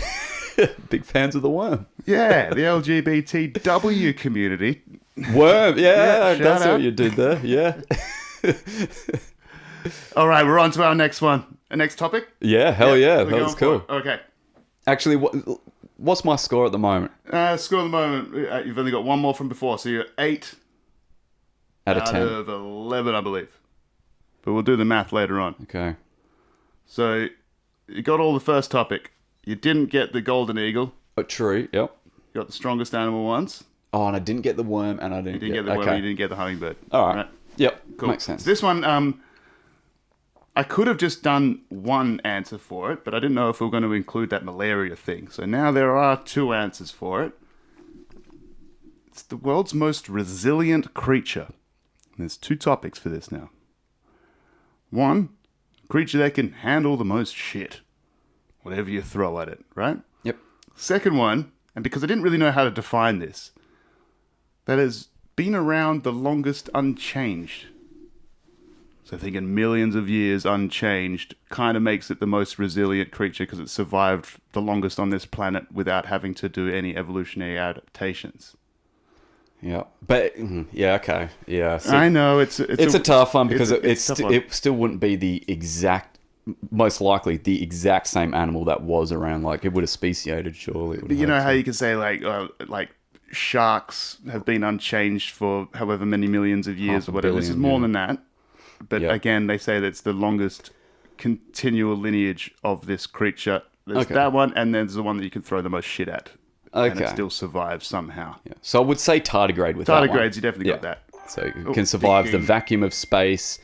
big fans of the worm. Yeah, the LGBTW community. Worm, yeah, shout that's out. what you did there. Yeah. All right, we're on to our next one. Next topic? Yeah, hell yeah. We're That going was for cool. it. Okay. Actually, what's my score at the moment? Score at the moment, you've only got one more from before, so you're 8 Out of out 10. of 11, I believe. But we'll do the math later on. Okay. So you got all the first topic. You didn't get the golden eagle. A tree, yep. You got the strongest animal ones. Oh, and I didn't get the worm, and I didn't, You didn't get the worm, you didn't get the hummingbird. All right. Yep, Cool. makes sense. So this one, I could have just done one answer for it, but I didn't know if we were going to include that malaria thing. So now there are 2 answers for it. It's the world's most resilient creature. There's 2 topics for this now. 1, creature that can handle the most shit. Whatever you throw at it, right? Yep. Second one, and because I didn't really know how to define this, that has been around the longest unchanged. So thinking millions of years unchanged kind of makes it the most resilient creature because it survived the longest on this planet without having to do any evolutionary adaptations. Yeah, but yeah, okay, yeah. So I know it's a tough one because it's a tough one. it still wouldn't be the exact, most likely the exact same animal that was around. Like it would have speciated, surely. But you know how you can say like sharks have been unchanged for however many millions of years Half a or whatever. This is billion, more yeah. than that. But Yeah. again, they say that it's the longest continual lineage of this creature. There's Okay. that one, and there's the one that you can throw the most shit at. And it Okay. still survives somehow. Yeah. So I would say tardigrade with that one. Tardigrades, you definitely got Yeah. that. So it can survive the thinking- vacuum of space.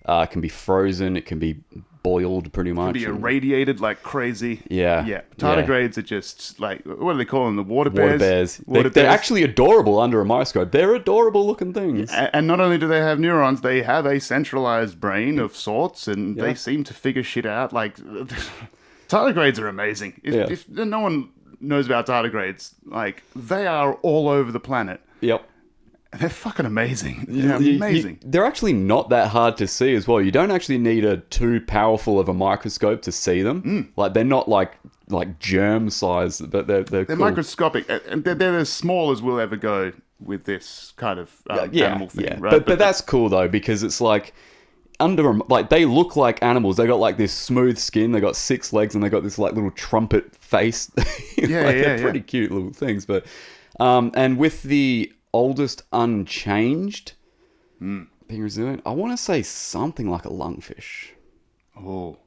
It can be frozen. It can be boiled pretty much. Be and- irradiated like crazy. Yeah. Yeah. Tardigrades are just like, what do they call them? The water Water bears? bears. Water They're bears. actually adorable under a microscope. They're adorable looking things. And not only do they have neurons, they have a centralized brain of sorts, and they seem to figure shit out. Like, tardigrades are amazing. If no one knows about tardigrades, like, they are all over the planet. Yep. And they're fucking amazing. They're You- amazing. they're actually not that hard to see as well. You don't actually need a too powerful of a microscope to see them. Like they're not like germ size, but they're They're cool. microscopic, and they're as small as we'll ever go with this kind of animal thing, right? But that's cool though because it's like like they look like animals. They got like this smooth skin. They got 6 legs and they got this like little trumpet face. They're pretty cute little things. But and with the oldest unchanged being resilient, I want to say something like a lungfish. Oh,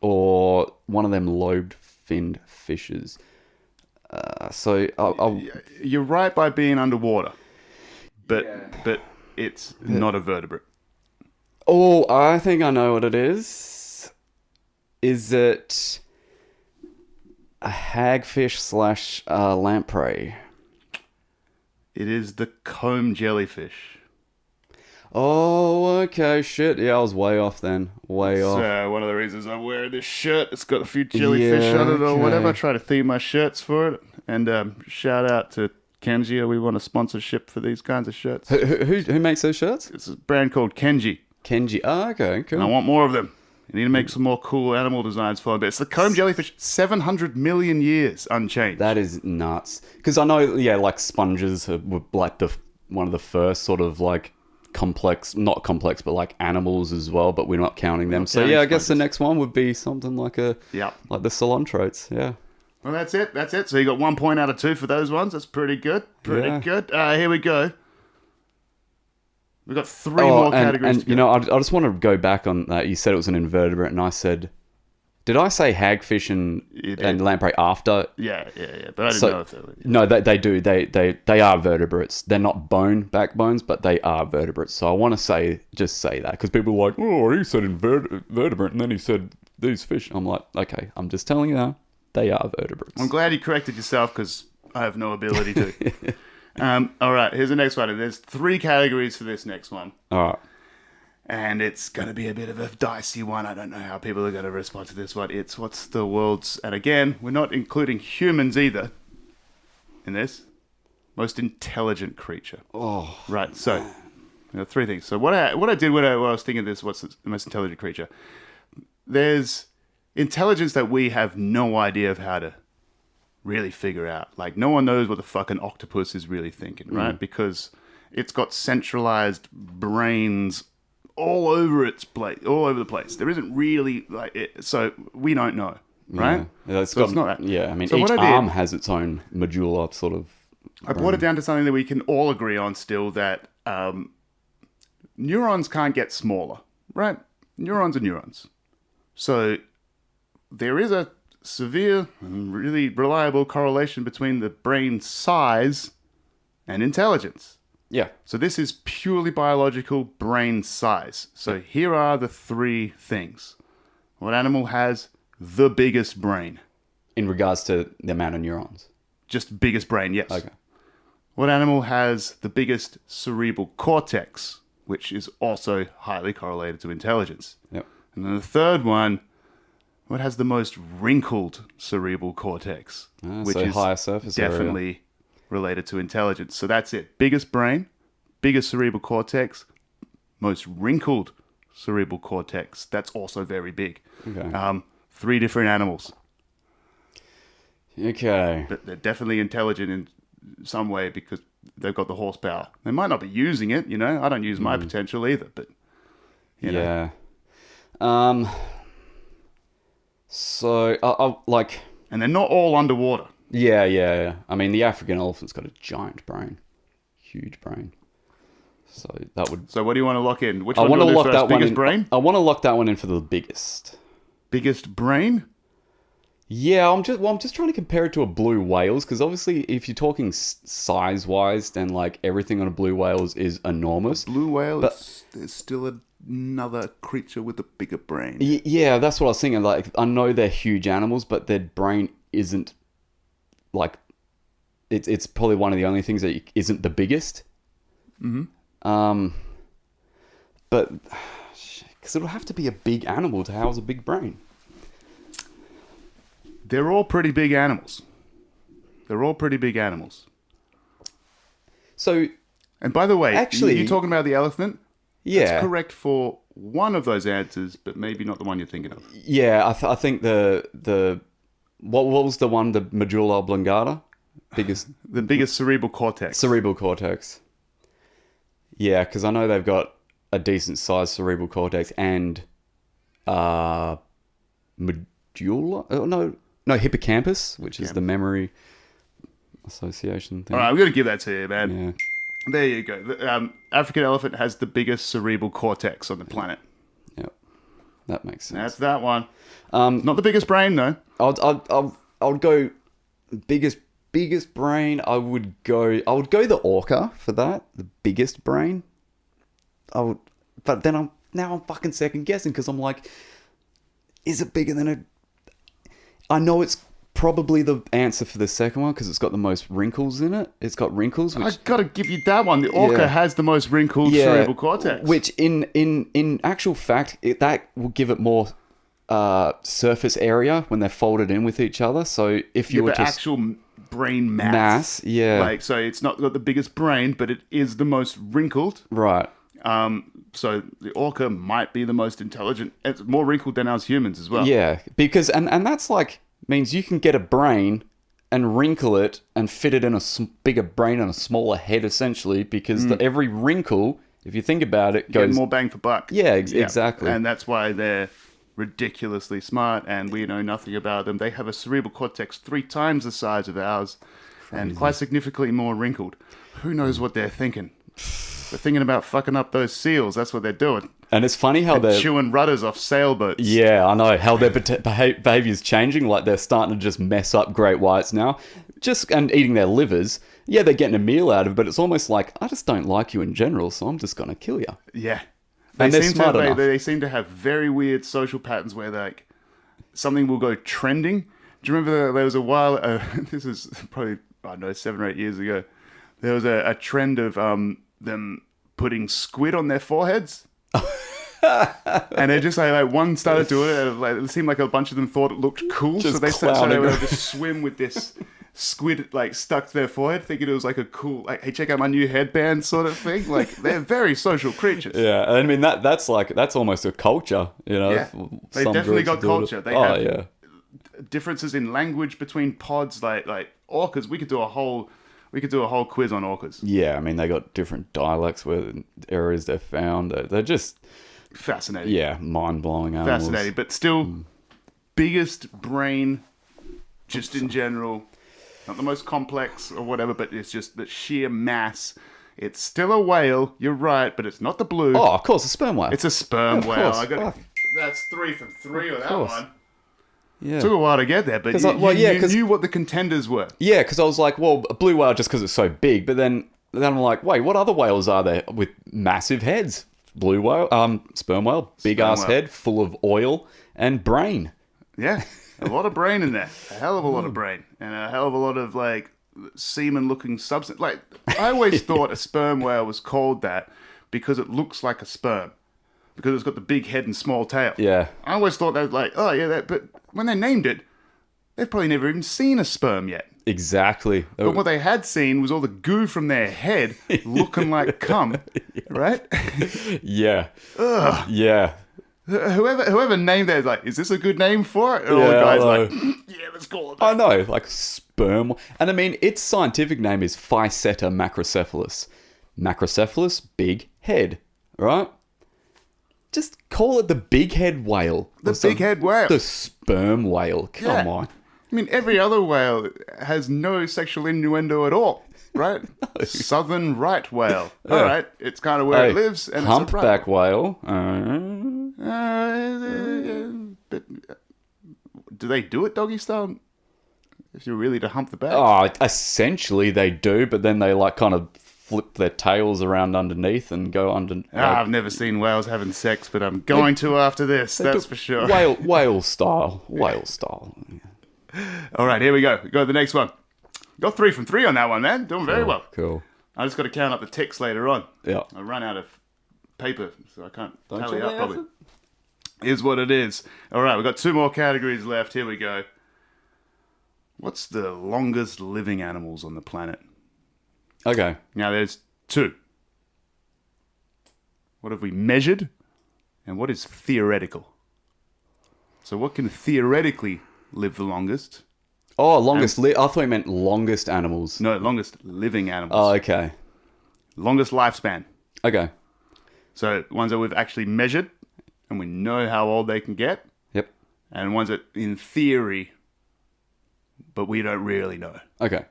or one of them lobed-finned fishes. You're right by being underwater, but it's not a vertebrate. Oh, I think I know what it is. Is it a hagfish / lamprey? It is the comb jellyfish. Oh, okay, shit. Yeah, I was way off then. Way off. So one of the reasons I'm wearing this shirt, it's got a few jellyfish on it or whatever. I try to theme my shirts for it. And shout out to Kenji. We want a sponsorship for these kinds of shirts. Who makes those shirts? It's a brand called Kenji. Kenji. Oh, okay, cool. And I want more of them. You need to make some more cool animal designs for them. But it's the comb jellyfish, 700 million years unchanged. That is nuts. Because I know, yeah, like sponges were like one of the first sort of like not complex, but like animals as well. But we're not counting them. So yeah, I guess the next one would be something like like the cilantropes. Yeah. Well, that's it. That's it. So you got 1 point out of 2 for those ones. That's pretty good. Pretty good. Here we go. We've got 3 more categories. And you know, I just want to go back on that. You said it was an invertebrate, and I said, did I say hagfish and lamprey after? Yeah. But I didn't know if they were. No, they do. They are vertebrates. They're not backbones, but they are vertebrates. So I want to just say that, because people are like, oh, he said invertebrate, and then he said these fish. I'm like, okay, I'm just telling you now, they are vertebrates. I'm glad you corrected yourself, because I have no ability to. All right, here's the next one. There's 3 categories for this next one. All right. And it's going to be a bit of a dicey one. I don't know how people are going to respond to this one. It's what's the world's... And again, we're not including humans either in this. Most intelligent creature. Oh. Right, so... There are 3 things. So what I did when I was thinking of this, what's the most intelligent creature? There's intelligence that we have no idea of how to really figure out. Like, no one knows what the fucking octopus is really thinking, right? Because it's got centralized brains all over the place. There isn't really like it, so we don't know, right? Yeah, it's not that. Yeah, I mean, each arm has its own medulla sort of. I brought it down to something that we can all agree on still, that neurons can't get smaller, right? Neurons are neurons. So there is a severe and really reliable correlation between the brain size and intelligence. Yeah. So this is purely biological brain size. So here are the 3 things. What animal has the biggest brain? In regards to the amount of neurons? Just biggest brain, yes. Okay. What animal has the biggest cerebral cortex, which is also highly correlated to intelligence? Yep. And then the third one, what has the most wrinkled cerebral cortex? Which is higher surface definitely area. Related to intelligence. So that's it. Biggest brain, biggest cerebral cortex, most wrinkled cerebral cortex. That's also very big. Okay. 3 different animals. Okay. But they're definitely intelligent in some way because they've got the horsepower. They might not be using it, you know. I don't use my potential either, but you know. So I'll like. And they're not all underwater. Yeah. I mean, the African elephant's got a giant brain, huge brain. So that would. So what do you want to lock in? Which I one want do to you lock want that first? one Biggest in. brain? I want to lock that one in for the biggest. Biggest brain? Yeah, I'm just trying to compare it to a blue whale's, because obviously if you're talking size wise, then like everything on a blue whale's is enormous. Blue whale, there's still another creature with a bigger brain. Yeah, that's what I was thinking. Like, I know they're huge animals, but their brain isn't like. It's probably one of the only things that isn't the biggest. Mm-hmm. But because it'll have to be a big animal to house a big brain. They're all pretty big animals. So, and by the way, actually, you talking about the elephant? Yeah, that's correct for one of those answers, but maybe not the one you're thinking of. Yeah, I think the what was the one, the medulla oblongata, the biggest cerebral cortex. Cerebral cortex. Yeah, because I know they've got a decent sized cerebral cortex and medulla. Oh, no, hippocampus, which is the memory association thing. All right, I'm going to give that to you, man. Yeah. There you go. The African elephant has the biggest cerebral cortex on the planet. Yep. That makes sense. That's that one. Not the biggest brain, though. I would go biggest brain. I would go the orca for that. The biggest brain. But then I'm fucking second guessing because I'm like, is it bigger than a? I know it's probably the answer for the second one because it's got the most wrinkles in it. It's got wrinkles. Which, I gotta give you that one. The orca has the most wrinkled cerebral cortex. Which in actual fact, that will give it more surface area when they're folded in with each other. So if you were to actual brain mass, yeah, so it's not got the biggest brain, but it is the most wrinkled, right? So the orca might be the most intelligent. It's more wrinkled than us humans as well. Yeah, because and that's like means you can get a brain and wrinkle it and fit it in a bigger brain and a smaller head essentially because every wrinkle, if you think about it, goes more bang for buck. Yeah, exactly. And that's why they're ridiculously smart and we know nothing about them. They have a cerebral cortex 3 times the size of ours and quite significantly more wrinkled. Who knows what they're thinking? They're thinking about fucking up those seals. That's what they're doing. And it's funny how they're chewing rudders off sailboats. Yeah, I know. How their behavior's changing. Like, they're starting to just mess up great whites now. And eating their livers. Yeah, they're getting a meal out of it, but it's almost like, I just don't like you in general, so I'm just going to kill you. Yeah. And they're smart enough. They seem to have very weird social patterns where, like, something will go trending. Do you remember there was a while, this is probably, I don't know, 7 or 8 years ago, there was a trend of them putting squid on their foreheads. And they just like one started doing it, and it seemed like a bunch of them thought it looked cool, so they would just swim with this squid like stuck to their forehead, thinking it was like a cool, like, hey, check out my new headband sort of thing. Like, they're very social creatures. Yeah, I mean that's almost a culture, you know. Yeah, they definitely got culture. They have differences in language between pods, like orcas. We could do a whole quiz on orcas. Yeah, I mean they got different dialects where areas they're found. They're just fascinating. Yeah, mind-blowing animals. Fascinating, but still biggest brain, just in general. Not the most complex or whatever, but it's just the sheer mass. It's still a whale, you're right, but it's not the blue. Oh, of course, a sperm whale. It's a sperm whale. Course. That's 3 from 3 on that one. Yeah. Took a while to get there, but you knew what the contenders were. Yeah, because I was like, well, a blue whale just because it's so big, but then I'm like, wait, what other whales are there with massive heads? Blue whale, sperm whale, big ass head, full of oil and brain. Yeah, a lot of brain in there. A hell of a lot of brain. And a hell of a lot of, like, semen-looking substance. Like, I always thought a sperm whale was called that because it looks like a sperm. Because it's got the big head and small tail. Yeah. I always thought that was like, oh, yeah, but when they named it, they've probably never even seen a sperm yet. Exactly. But what they had seen was all the goo from their head looking like cum, right? Yeah. Ugh. Yeah. Whoever named that is like, is this a good name for it? And all the guys are like, yeah, let's call it that. I know, like sperm. And I mean, its scientific name is Phyceta macrocephalus. Macrocephalus, big head, right? Just call it the big head whale. The big head whale. The sperm whale. Come on. I mean, every other whale has no sexual innuendo at all, right? No. Southern right whale. Yeah. All right, it's kind of where it lives. And humpback it's a whale. But do they do it doggy style? If you're really to hump the back? Oh, essentially they do, but then they like kind of flip their tails around underneath and go under. I've never seen whales having sex, but I'm going to after this. That's for sure. Whale style. Whale style. All right, here we go. We go to the next one. Got 3 from 3 on that one, man. Doing very well. Cool. I just got to count up the ticks later on. Yeah. I run out of paper, so I can't tally up probably. Is what it is. All right, we've got 2 more categories left. Here we go. What's the longest living animals on the planet? Okay. Now, there's 2. What have we measured? And what is theoretical? So what can theoretically live the longest? Oh, longest. I thought you meant longest animals. No, longest living animals. Oh, okay. Longest lifespan. Okay. So ones that we've actually measured, and we know how old they can get. Yep. And ones that, in theory, but we don't really know. Okay.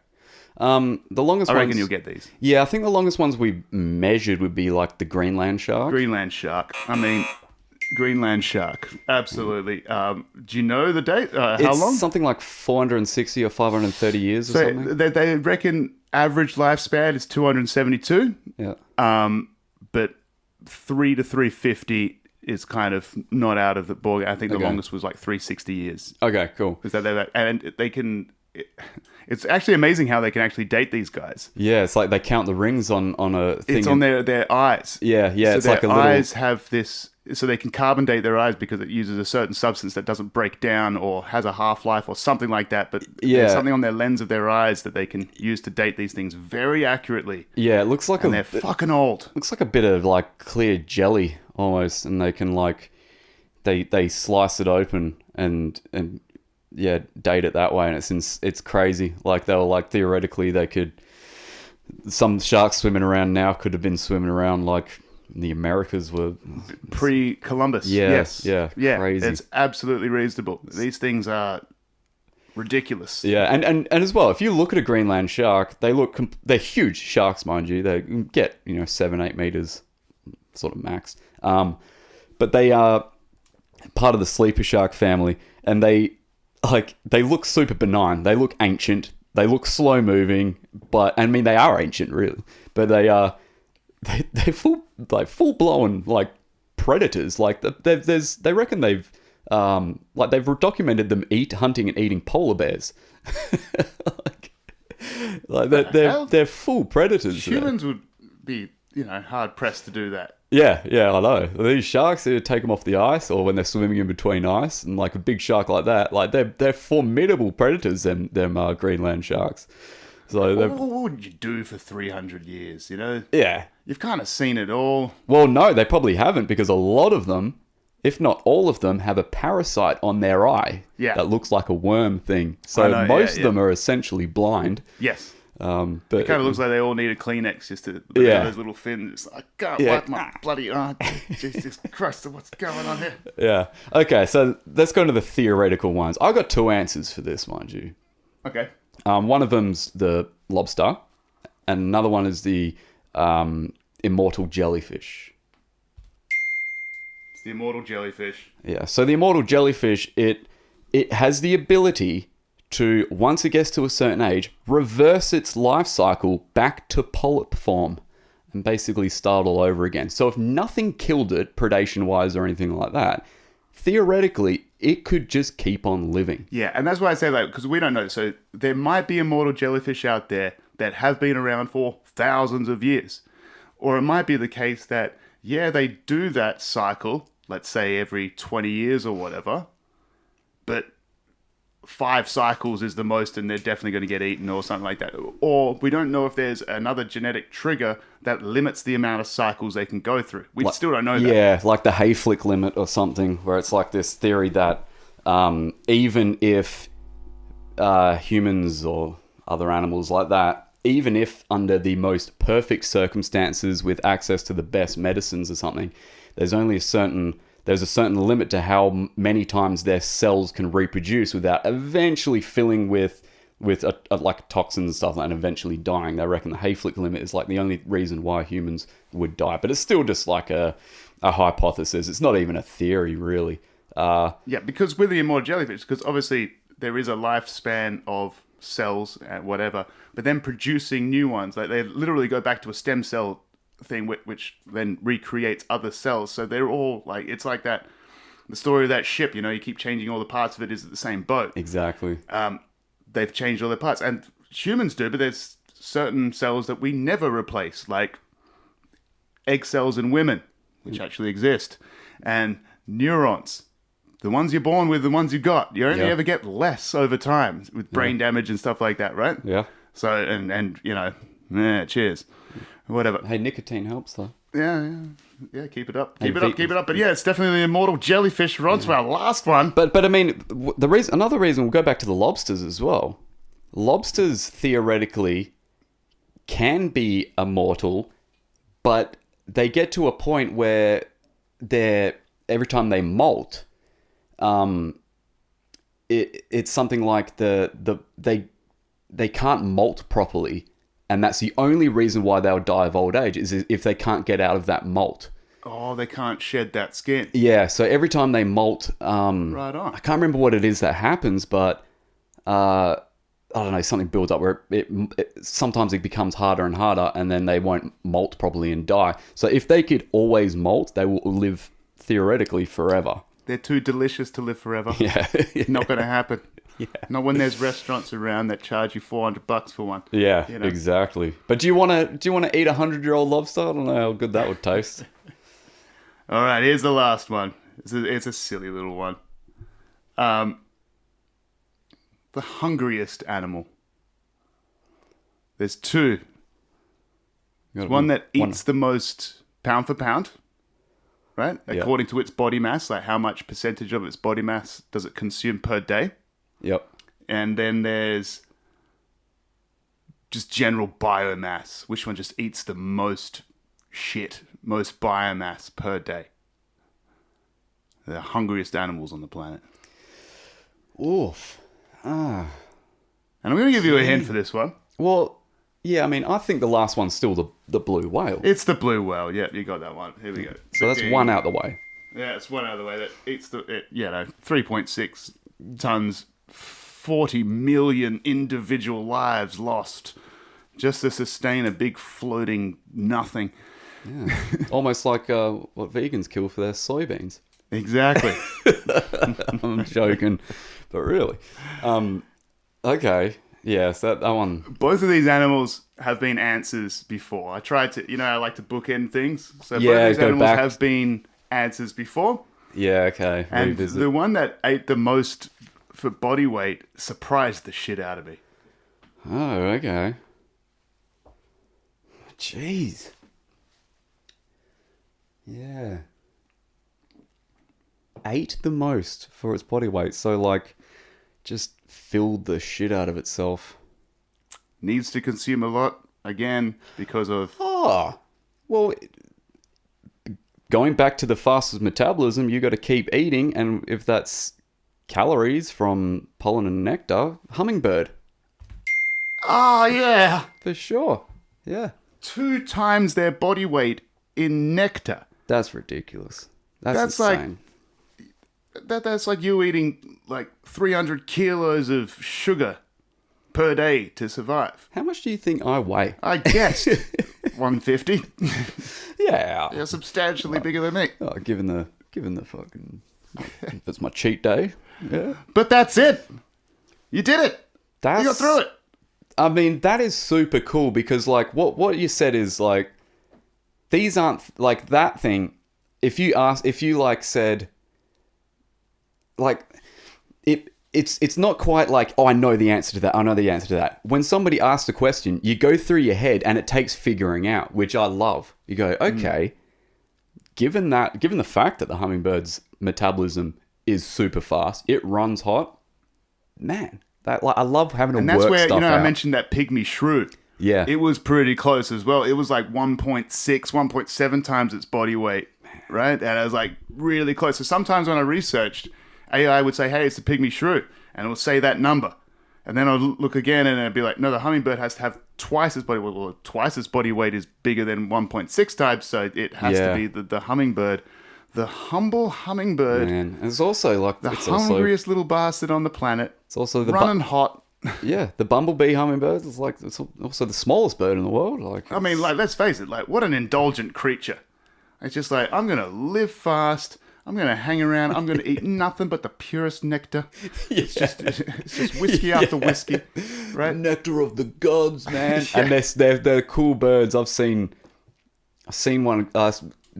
The longest. I reckon you'll get these. Yeah, I think the longest ones we measured would be like the Greenland shark. Greenland shark. I mean, Greenland shark. Absolutely. Do you know the date? How It's long? something like 460 or 530 years or So something. they reckon average lifespan is 272, Yeah. but 3 to 350 is kind of not out of the ball. I think the Okay. longest was like 360 years. Okay, cool. Is that and they can? It's actually amazing how they can actually date these guys. Yeah, it's like they count the rings on a thing. It's on their eyes. Yeah, yeah. So It's their like a little. eyes have this, so they can carbon date their eyes because it uses a certain substance that doesn't break down or has a half-life or something like that. But Yeah. there's something on their lens of their eyes that they can use to date these things very accurately. Yeah, it looks like And they're fucking old. looks like a bit of like clear jelly almost, and they can like they slice it open and yeah, date it that way, and it's crazy. Like they were like theoretically they could, some sharks swimming around now could have been swimming around like the Americas were Pre-Columbus. Yeah, Yes. yeah, Yeah. crazy. It's absolutely reasonable. These things are ridiculous. Yeah, and as well, if you look at a Greenland shark, they're huge sharks, mind you. They can get 7-8 meters, sort of max. But they are part of the sleeper shark family, and they look super benign. They look ancient. They look slow moving, but I mean they are ancient, really. But they're full blown like predators. Like they reckon they've documented them hunting and eating polar bears. They're full predators. Humans would be, hard pressed to do that. Yeah, I know. These sharks, they take them off the ice, or when they're swimming in between ice, and like a big shark like that, like they're formidable predators. Them Greenland sharks. So What would you do for 300 years? yeah. You've kind of seen it all. Well, no, they probably haven't, because a lot of them, if not all of them, have a parasite on their eye that looks like a worm thing. So I know, most yeah. of them are essentially blind. Yes. But It kind of looks like they all need a Kleenex just to those little fins. It's like, I can't wipe my bloody eye. Jesus Christ, what's going on here? yeah. Okay, so let's go into the theoretical ones. I got two answers for this, mind you. Okay. One of them's the lobster, and another one is the immortal jellyfish. It's the immortal jellyfish. Yeah. So the immortal jellyfish, it has the ability to, once it gets to a certain age, reverse its life cycle back to polyp form and basically start all over again. So if nothing killed it, predation-wise or anything like that, theoretically, it could just keep on living. Yeah, and that's why I say that, because we don't know. So there might be immortal jellyfish out there that have been around for thousands of years. Or it might be the case that, they do that cycle, let's say every 20 years or whatever, but 5 cycles is the most and they're definitely going to get eaten or something like that. Or we don't know if there's another genetic trigger that limits the amount of cycles they can go through. We still don't know that. Yeah, like the Hayflick limit or something, where it's like this theory that even if humans or other animals like that, even if under the most perfect circumstances with access to the best medicines or something, there's a certain limit to how many times their cells can reproduce without eventually filling with like toxins and stuff and eventually dying. They reckon the Hayflick limit is like the only reason why humans would die, but it's still just like a hypothesis. It's not even a theory, really. Yeah, because with the immortal jellyfish, because obviously there is a lifespan of cells and whatever, but then producing new ones, like they literally go back to a stem cell thing which then recreates other cells. So they're all like, it's like that, the story of that ship, you keep changing all the parts of it, is the same boat. Exactly. They've changed all their parts, and humans do, but there's certain cells that we never replace, like egg cells in women, which actually exist, and neurons. The ones you're born with, the ones you got. You only ever get less over time with brain damage and stuff like that, right? Yeah. So, and cheers. Whatever. Hey, nicotine helps though. Yeah, keep it up. Keep it up. But yeah, it's definitely the immortal jellyfish. We're on to our last one. But I mean, another reason, we'll go back to the lobsters as well. Lobsters theoretically can be immortal, but they get to a point where every time they molt, it's something like they can't molt properly. And that's the only reason why they'll die of old age, is if they can't get out of that molt. Oh, they can't shed that skin. Yeah, so every time they molt, Right on. I can't remember what it is that happens, but I don't know, something builds up where it sometimes it becomes harder and harder, and then they won't molt properly and die. So if they could always molt, they will live theoretically forever. They're too delicious to live forever. Yeah. Not going to happen. Yeah. Not when there's restaurants around that charge you $400 for one. Yeah, You know? exactly. But do you want to eat a 100-year-old lobster? I don't know how good that would taste. All right, here's the last one. It's a silly little one. The hungriest animal. There's two. There's one that eats the most pound for pound, right? Yeah. According to its body mass, like how much percentage of its body mass does it consume per day? Yep. And then there's just general biomass. Which one just eats the most shit, most biomass per day? The hungriest animals on the planet. Oof. And I'm going to give you a hint for this one. Well, yeah, I mean, I think the last one's still the blue whale. It's the blue whale. Yeah, you got that one. Here we go. So that's one out the way. Yeah, it's one out of the way. That eats 3.6 tons, 40 million individual lives lost just to sustain a big floating nothing. Yeah. Almost like what vegans kill for their soybeans. Exactly. I'm joking, but really. Okay. Yes, that one. Both of these animals have been answers before. I tried to, I like to bookend things. So both Yeah, of these go animals back. have been answers before. Yeah, okay. And Revisit. the one that ate the most for body weight surprised the shit out of me. Oh, okay. Jeez. Yeah. Ate the most for its body weight. So, like, just filled the shit out of itself. Needs to consume a lot, again, because of... Oh. Well, going back to the fastest metabolism, you got to keep eating. And if that's calories from pollen and nectar, hummingbird. Oh, yeah. For sure. Yeah. 2 times their body weight in nectar. That's ridiculous. That's like- insane. That's like you eating like 300 kilos of sugar per day to survive. How much do you think I weigh? I guessed 150. Yeah. You're substantially bigger than me. Oh, given the fucking, if it's my cheat day. Yeah. But that's it. You did it. You got through it. I mean, that is super cool because, like, what you said is, like, these aren't, like, that thing, if you like, said, like, it's not quite like, oh, I know the answer to that. When somebody asks a question, you go through your head and it takes figuring out, which I love. You go, okay, given the fact that the hummingbird's metabolism is super fast, it runs hot, man, that, like, I love having to work stuff out. And that's where, I mentioned that pygmy shrew. Yeah. It was pretty close as well. It was like 1.6, 1.7 times its body weight, right? And I was like really close. So sometimes when I researched, AI would say, hey, it's the pygmy shrew. And it will say that number. And then I'll look again and it'd be like, no, the hummingbird has to have twice its body weight. Well, twice its body weight is bigger than 1.6 times. So it has to be the hummingbird. The humble hummingbird. Man, it's also like The hungriest little bastard on the planet. It's also the running hot. Yeah, the bumblebee hummingbird is like, it's also the smallest bird in the world. Like, I mean, like, let's face it, like, what an indulgent creature. It's just like, I'm going to live fast. I'm going to hang around. I'm going to eat nothing but the purest nectar. It's just whiskey after whiskey, right? nectar of the gods, man. And they're cool birds. I've seen one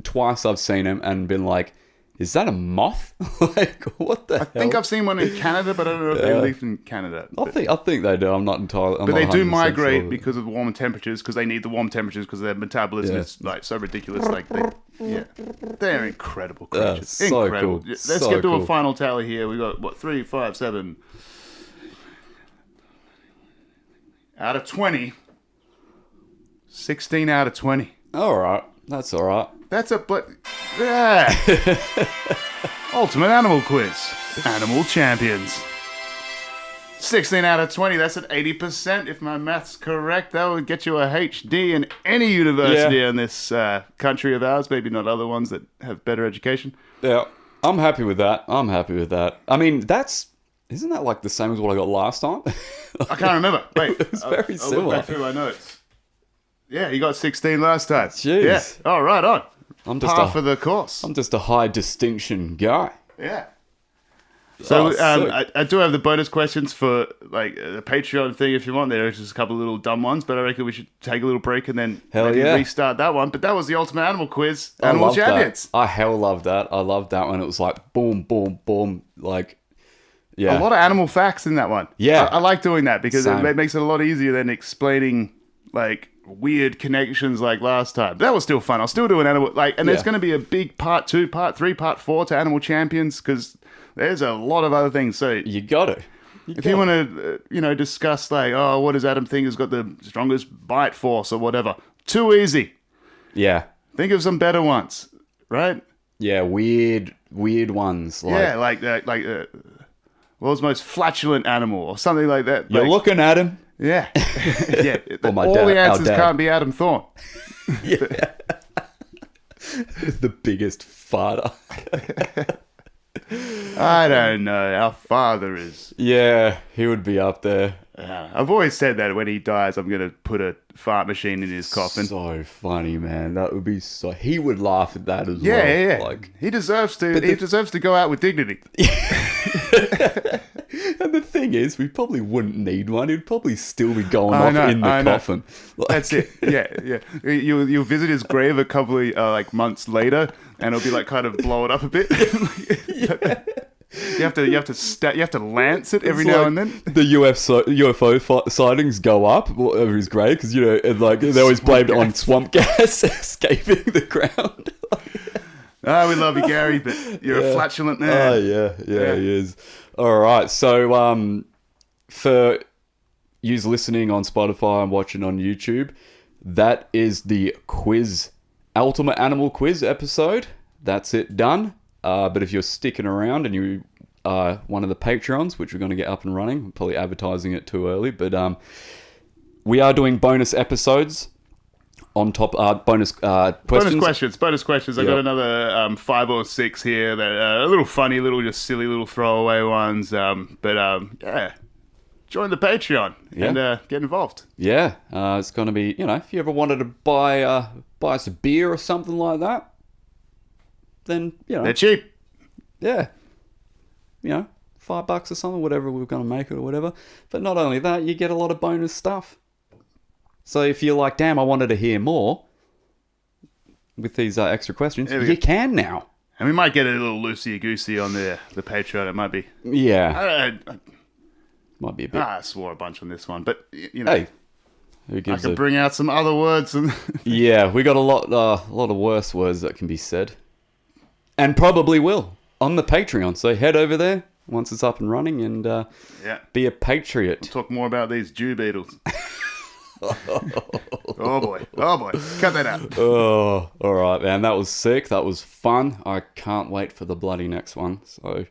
twice. I've seen them and been like, is that a moth? Like, what the hell? I think I've seen one in Canada, but I don't know if they live in Canada. I think they do. I'm not entirely. But they do 100% migrate sure. because of warm temperatures, because they need the warm temperatures because their metabolism is like so ridiculous. Like, they're incredible creatures. So incredible. cool. Let's So get to cool. a final tally here. We got 3, 5, 7 out of 20. 16 out of 20. All right, that's all right. That's Ultimate Animal Quiz. Animal Champions. 16 out of 20. That's at 80%. If my math's correct, that would get you a HD in any university in this country of ours. Maybe not other ones that have better education. Yeah, I'm happy with that. I mean, isn't that like the same as what I got last time? I can't remember. Wait, it's very I'll similar. look back through my notes. Yeah, you got 16 last time. Jeez. Yeah. Oh, right on. I'm just Par for the course. I'm just a high distinction guy. Yeah. So sick. I do have the bonus questions for like the Patreon thing if you want. There's just a couple of little dumb ones, but I reckon we should take a little break and then maybe restart that one. But that was the Ultimate Animal Quiz. Animal Champions. I hell love that. I loved that one. It was like boom, boom, boom. Like, yeah. A lot of animal facts in that one. Yeah. I like doing that because Same. it makes it a lot easier than explaining like weird connections like last time. That was still fun. I'll still do an animal and there's going to be a big part 2, part 3, part 4 to Animal Champions because there's a lot of other things. So You got to. if you want to, discuss like, oh, what does Adam think has got the strongest bite force or whatever? Too easy. Yeah. Think of some better ones, right? Yeah, weird ones. Like, Yeah, like world's most flatulent animal or something like that. you're Like, looking at him. yeah, yeah. Or my All dad- the our answers dad. can't be Adam Thorn. The biggest farter. I don't know. Our father is. Yeah, he would be up there. I've always said that when he dies, I'm going to put a fart machine in his coffin. So funny, man. That would be so. He would laugh at that as Yeah, well. yeah, yeah. Like, He deserves to. He deserves to go out with dignity. and the thing is, we probably wouldn't need one. He'd probably still be going I off know, in the I know. coffin. Like, That's it. Yeah, yeah. You'll visit his grave a couple of months later, and it'll be like kind of blow it up a bit. You have to lance it every It's now like and then. The UFO sightings go up over his grave because and like they always blamed it on swamp gas escaping the ground. We love you, Gary, but you're a flatulent man. Oh yeah, he is. All right, so for yous listening on Spotify and watching on YouTube, that is the quiz, Ultimate Animal Quiz episode. That's it done. But if you're sticking around and you are one of the Patreons, which we're going to get up and running, I'm probably advertising it too early, but we are doing bonus episodes on top, bonus questions. Bonus questions. I Yeah. got another 5 or 6 here that are a little funny, just silly little throwaway ones. Yeah, join the Patreon and get involved. Yeah, it's going to be, if you ever wanted to buy us a beer or something like that, then, They're cheap. yeah, $5 or something, whatever we're going to make it or whatever. But not only that, you get a lot of bonus stuff. So if you're like, damn, I wanted to hear more with these extra questions, There we you go. can now. And we might get a little loosey-goosey on the Patreon. It might be. Yeah, I might be a bit. swore a bunch on this one, but Hey, who I gives can a... bring out some other words. And Yeah, we got a lot of worse words that can be said. And probably will on the Patreon. So head over there once it's up and running and yeah, be a patriot. talk more about these Jew beetles. Oh boy, cut that out. Oh, all right, man. That was sick. That was fun. I can't wait for the bloody next one. So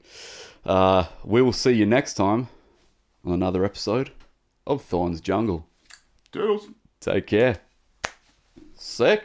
we will see you next time on another episode of Thorn's Jungle. Doodles. Take care. Sick.